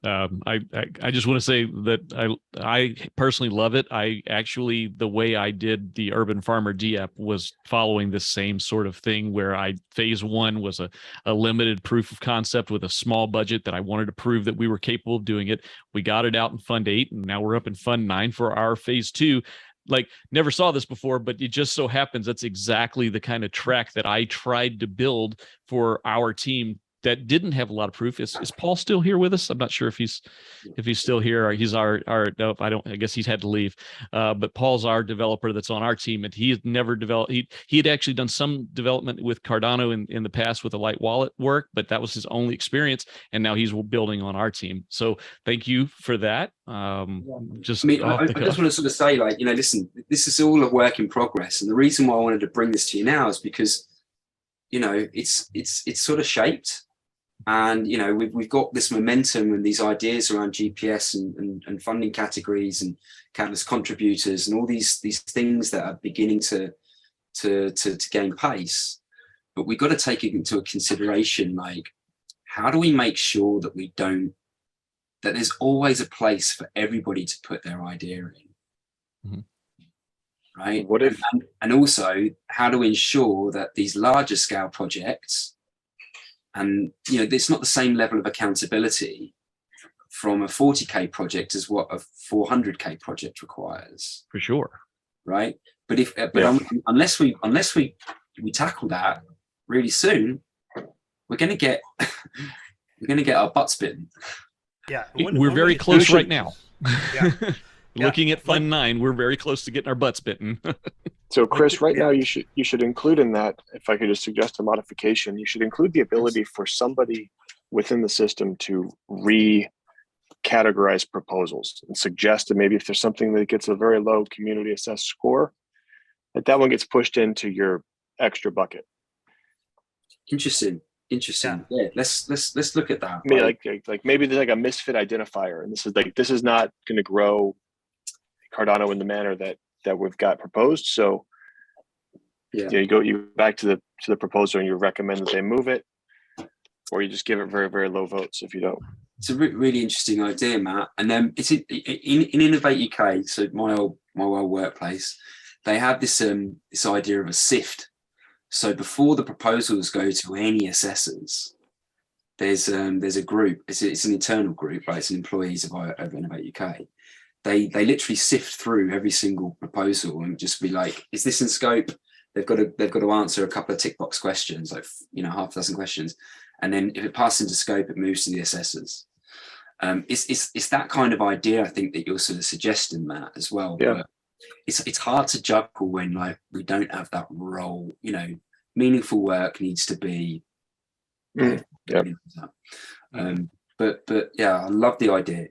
I just want to say that I personally love it. I actually, the way I did the Urban Farmer DApp was following the same sort of thing where phase one was a limited proof of concept with a small budget that I wanted to prove that we were capable of doing it. We got it out in Fund 8, and now we're up in Fund 9 for our phase 2. Like, never saw this before, but it just so happens that's exactly the kind of track that I tried to build for our team that didn't have a lot of proof. Is Paul still here with us? I'm not sure if he's still here. Or he's our no, I guess he's had to leave. But Paul's our developer that's on our team, and he had never developed. He had actually done some development with Cardano in the past with a light wallet work, but that was his only experience, and now he's building on our team. So thank you for that. Just I mean, I just want to sort of say, like, listen, this is all a work in progress, and the reason why I wanted to bring this to you now is because it's sort of shaped. And we've got this momentum and these ideas around GPS and funding categories and countless contributors and all these things that are beginning to gain pace. But we've got to take it into a consideration, like, how do we make sure that that there's always a place for everybody to put their idea in, right? What if and also how to ensure that these larger scale projects, and it's not the same level of accountability from a 40K project as what a 400K project requires. For sure, right? But unless we tackle that really soon, we're going to get our butts bitten. Yeah, we're very close right now. Yeah. Looking at Fund 9, we're very close to getting our butts bitten. So, Chris, right now you should include in that, if I could just suggest a modification, you should include the ability for somebody within the system to re-categorize proposals and suggest that maybe if there's something that gets a very low community assessed score, that one gets pushed into your extra bucket. Interesting. Yeah, let's look at that. Maybe like maybe there's like a misfit identifier, and this is not going to grow Cardano in the manner that we've got proposed. So you go back to the proposer and you recommend that they move it, or you just give it very, very low votes if you don't. It's a really interesting idea, Matt. And then it's in Innovate UK, so my old workplace, they have this idea of a sift. So before the proposals go to any assessors, there's a group. It's an internal group, right? It's employees of Innovate UK. They literally sift through every single proposal and just be like, is this in scope? They've got to answer a couple of tick box questions, like half a dozen questions, and then if it passes into scope, it moves to the assessors. It's that kind of idea, I think, that you're sort of suggesting, Matt, as well. Yeah. But it's hard to juggle when we don't have that role. Meaningful work needs to be. But yeah, I love the idea.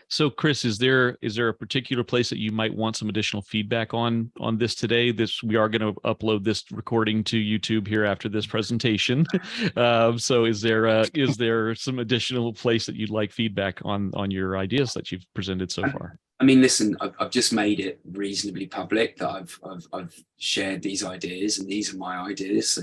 So, Chris, is there a particular place that you might want some additional feedback on this today? We are going to upload this recording to YouTube here after this presentation. So, is there some additional place that you'd like feedback on your ideas that you've presented so far? I mean, listen, I've just made it reasonably public that I've shared these ideas, and these are my ideas. So,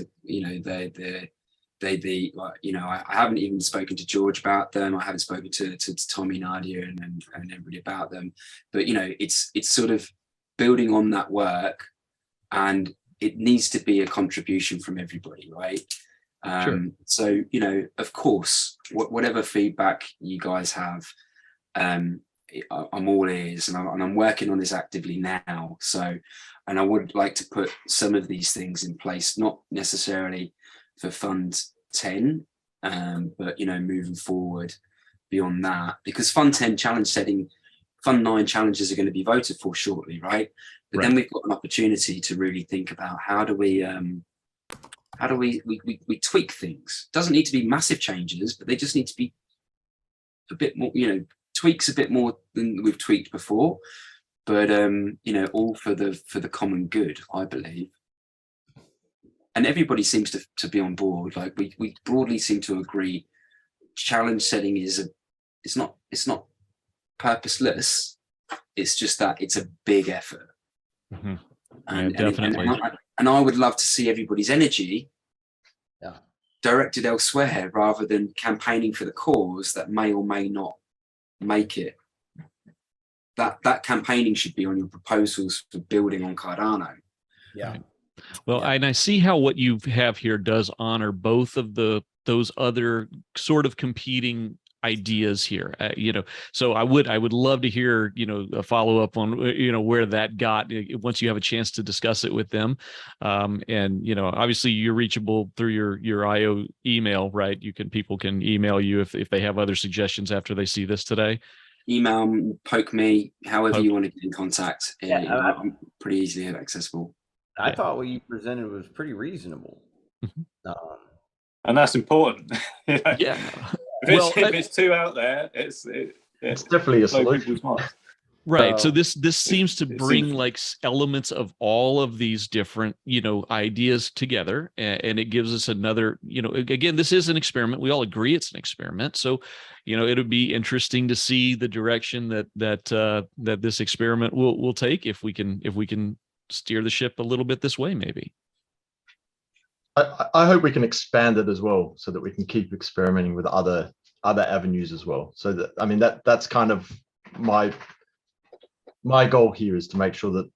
I haven't even spoken to George about them. I haven't spoken to Tommy, Nadia, and everybody about them. But it's sort of building on that work, and it needs to be a contribution from everybody, right? Sure. So of course, whatever feedback you guys have, I'm all ears, and I'm working on this actively now. So, and I would like to put some of these things in place, not necessarily for Fund 10, but moving forward beyond that, because Fund 10 challenge setting, Fund 9 challenges are going to be voted for shortly, right? But then we've got an opportunity to really think about how do we tweak things. It doesn't need to be massive changes, but they just need to be a bit more, tweaks a bit more than we've tweaked before, but all for the common good, I believe. And everybody seems to be on board. Like we broadly seem to agree, challenge setting it's not purposeless. It's just that it's a big effort. Mm-hmm. And, definitely. And I would love to see everybody's energy directed elsewhere rather than campaigning for the cause that may or may not make it. That campaigning should be on your proposals for building on Cardano. Yeah. Right. Well, and I see how what you have here does honor both of those other sort of competing ideas here. So I would love to hear, a follow up on, where that got once you have a chance to discuss it with them. And, obviously you're reachable through your IO email, right? People can email you if they have other suggestions after they see this today. Email, poke me, however you want to get in contact. Yeah, I'm pretty easily accessible. I thought what you presented was pretty reasonable. And that's important. Yeah. If it's too out there, it's definitely a solution. Right. So this seems to bring like elements of all of these different, ideas together, and it gives us another, again, this is an experiment. We all agree it's an experiment. So, it would be interesting to see the direction that this experiment will take if we can steer the ship a little bit this way, maybe. I hope we can expand it as well, so that we can keep experimenting with other avenues as well. So that's kind of my goal here, is to make sure that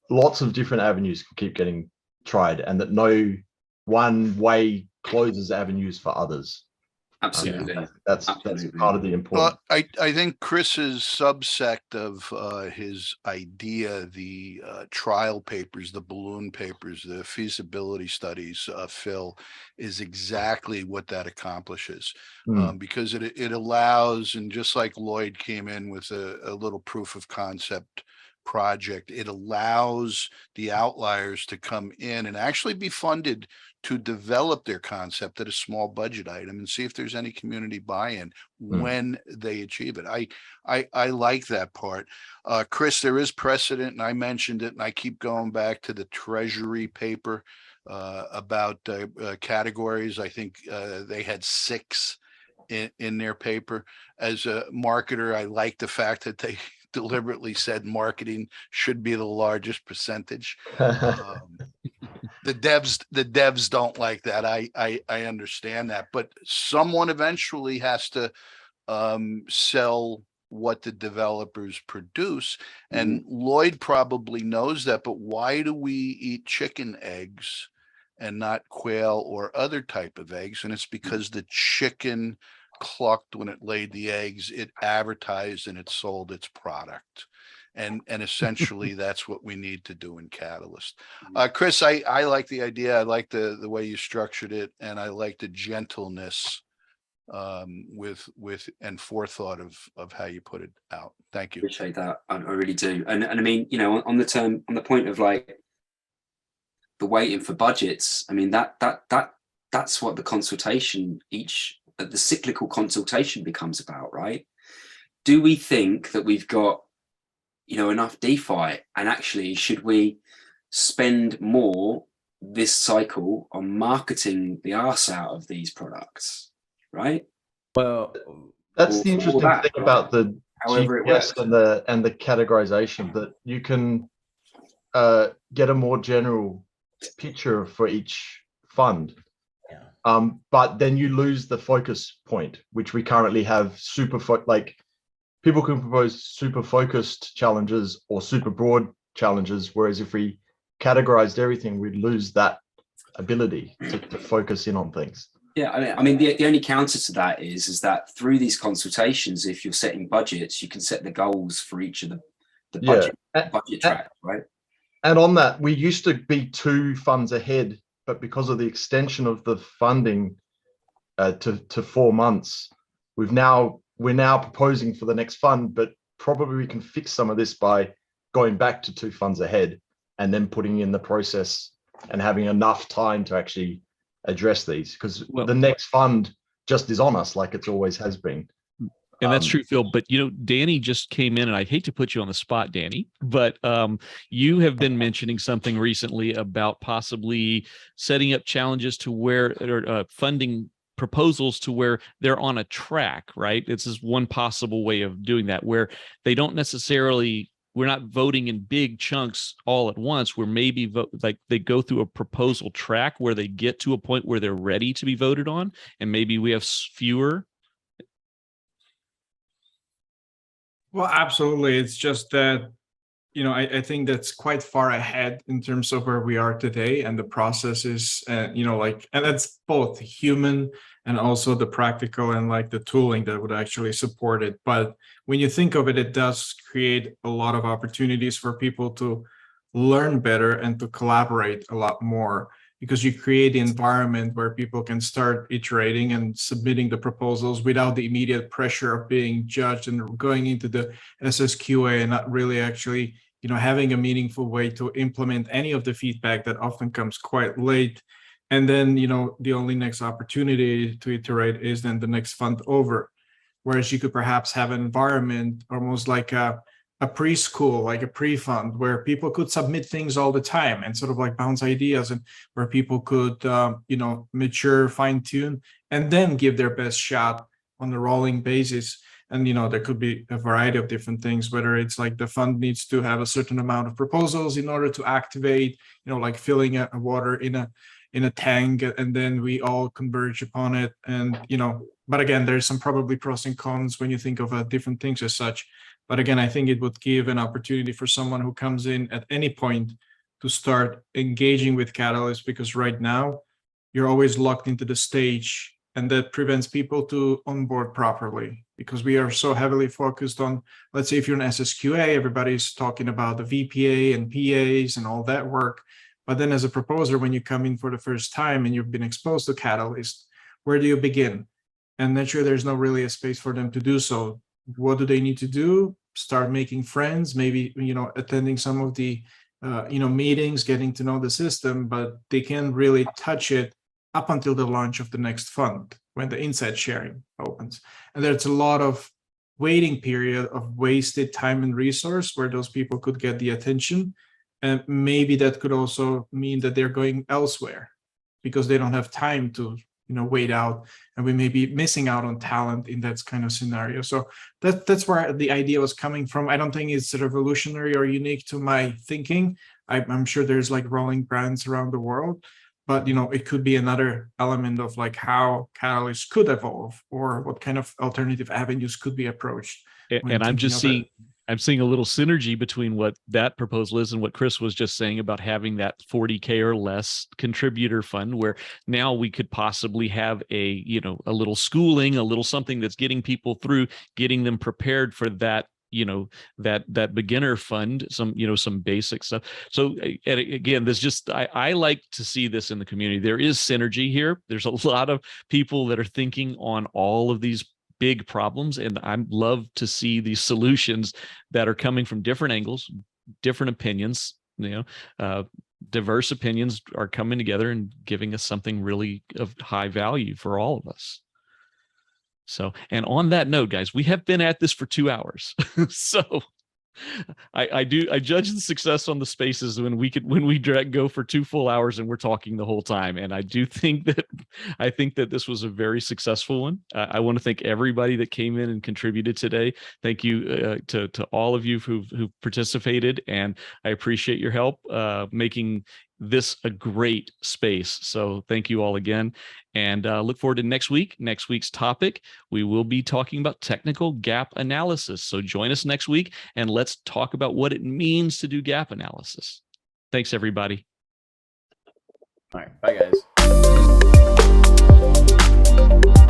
lots of different avenues can keep getting tried, and that no one way closes avenues for others. Absolutely. That's part of the important. I think Chris's subsect of his idea, the trial papers, the balloon papers, the feasibility studies, Phil, is exactly what that accomplishes. Because it allows, and just like Lloyd came in with a little proof of concept project, it allows the outliers to come in and actually be funded to develop their concept at a small budget item and see if there's any community buy-in when they achieve it. I like that part. Chris, there is precedent, and I mentioned it, and I keep going back to the Treasury paper about categories. I think they had 6 in their paper. As a marketer, I like the fact that they deliberately said marketing should be the largest percentage. The devs don't like that. I understand that, but someone eventually has to sell what the developers produce. And Lloyd probably knows that, but why do we eat chicken eggs and not quail or other type of eggs? And it's because the chicken clucked when it laid the eggs, it advertised, and it sold its product. And essentially that's what we need to do in Catalyst. Chris, I like the idea. I like the way you structured it, and I like the gentleness with and forethought of how you put it out. Thank you. Appreciate that. I really do. And I mean, on the point of like the waiting for budgets, I mean that's what the consultation, the cyclical consultation becomes about, right? Do we think that we've got enough DeFi, and actually should we spend more this cycle on marketing the arse out of these products, right? Well, that's the interesting thing about the GPS and the categorization, that you can get a more general picture for each fund. But then you lose the focus point, which we currently have people can propose super focused challenges or super broad challenges, whereas if we categorized everything, we'd lose that ability to focus in on things. Yeah, I mean, the only counter to that is that through these consultations, if you're setting budgets, you can set the goals for each of the budget track, right? And on that, we used to be 2 funds ahead, but because of the extension of the funding to 4 months, we're now proposing for the next fund, but probably we can fix some of this by going back to 2 funds ahead and then putting in the process and having enough time to actually address these, because the next fund just is on us like it's always has been. And that's true, Phil. But, Danny just came in, and I'd hate to put you on the spot, Danny, but you have been mentioning something recently about possibly setting up challenges to where, or funding proposals to where they're on a track, right? This is one possible way of doing that, where they don't necessarily we're not voting in big chunks all at once. We're maybe like they go through a proposal track where they get to a point where they're ready to be voted on, and maybe we have fewer. Well, absolutely. It's just that, you know, I think that's quite far ahead in terms of where we are today, and the process is, you know, like, and that's both human and also the practical and like the tooling that would actually support it. But when you think of it, it does create a lot of opportunities for people to learn better and to collaborate a lot more, because you create the environment where people can start iterating and submitting the proposals without the immediate pressure of being judged and going into the SSQA and not really actually, you know, having a meaningful way to implement any of the feedback that often comes quite late. And then, you know, the only next opportunity to iterate is then the next fund over. Whereas you could perhaps have an environment almost like a preschool, like a pre-fund, where people could submit things all the time and sort of like bounce ideas, and where people could, you know, mature, fine tune, and then give their best shot on a rolling basis. And, you know, there could be a variety of different things, whether it's like the fund needs to have a certain amount of proposals in order to activate, you know, like filling a water in a tank, and then we all converge upon it. And, you know, but again, there's some probably pros and cons when you think of different things as such. But again, I think it would give an opportunity for someone who comes in at any point to start engaging with Catalyst, because right now you're always locked into the stage, and that prevents people to onboard properly, because we are so heavily focused on, let's say if you're an SSQA, everybody's talking about the VPA and PAs and all that work. But then as a proposer, when you come in for the first time and you've been exposed to Catalyst, where do you begin? And naturally, there's no really a space for them to do so. What do they need to do? Start making friends, maybe, you know, attending some of the, you know, meetings, getting to know the system, but they can't really touch it up until the launch of the next fund, when the insight sharing opens. And there's a lot of waiting period of wasted time and resource where those people could get the attention. And maybe that could also mean that they're going elsewhere because they don't have time to, you know, wait out, and we may be missing out on talent in that kind of scenario. So that's where the idea was coming from. I don't think it's revolutionary or unique to my thinking. I'm sure there's like rolling brands around the world, but, you know, it could be another element of like how Catalyst could evolve, or what kind of alternative avenues could be approached. And I'm just seeing a little synergy between what that proposal is and what Chris was just saying about having that 40K or less contributor fund, where now we could possibly have a, you know, a little schooling, a little something that's getting people through, getting them prepared for that, you know, that beginner fund, some, you know, some basic stuff. So again, there's just, I like to see this in the community. There is synergy here. There's a lot of people that are thinking on all of these big problems, and I love to see these solutions that are coming from different angles, different opinions. You know, diverse opinions are coming together and giving us something really of high value for all of us. So, and on that note, guys, we have been at this for 2 hours. So I judge the success on the spaces when we go for 2 full hours and we're talking the whole time. And I think that this was a very successful one. I want to thank everybody that came in and contributed today. Thank you to all of you who've participated, and I appreciate your help making this a great space. So thank you all again, and look forward to next week. Next week's topic, we will be talking about technical gap analysis. So join us next week and let's talk about what it means to do gap analysis. Thanks, everybody. All right. Bye, guys.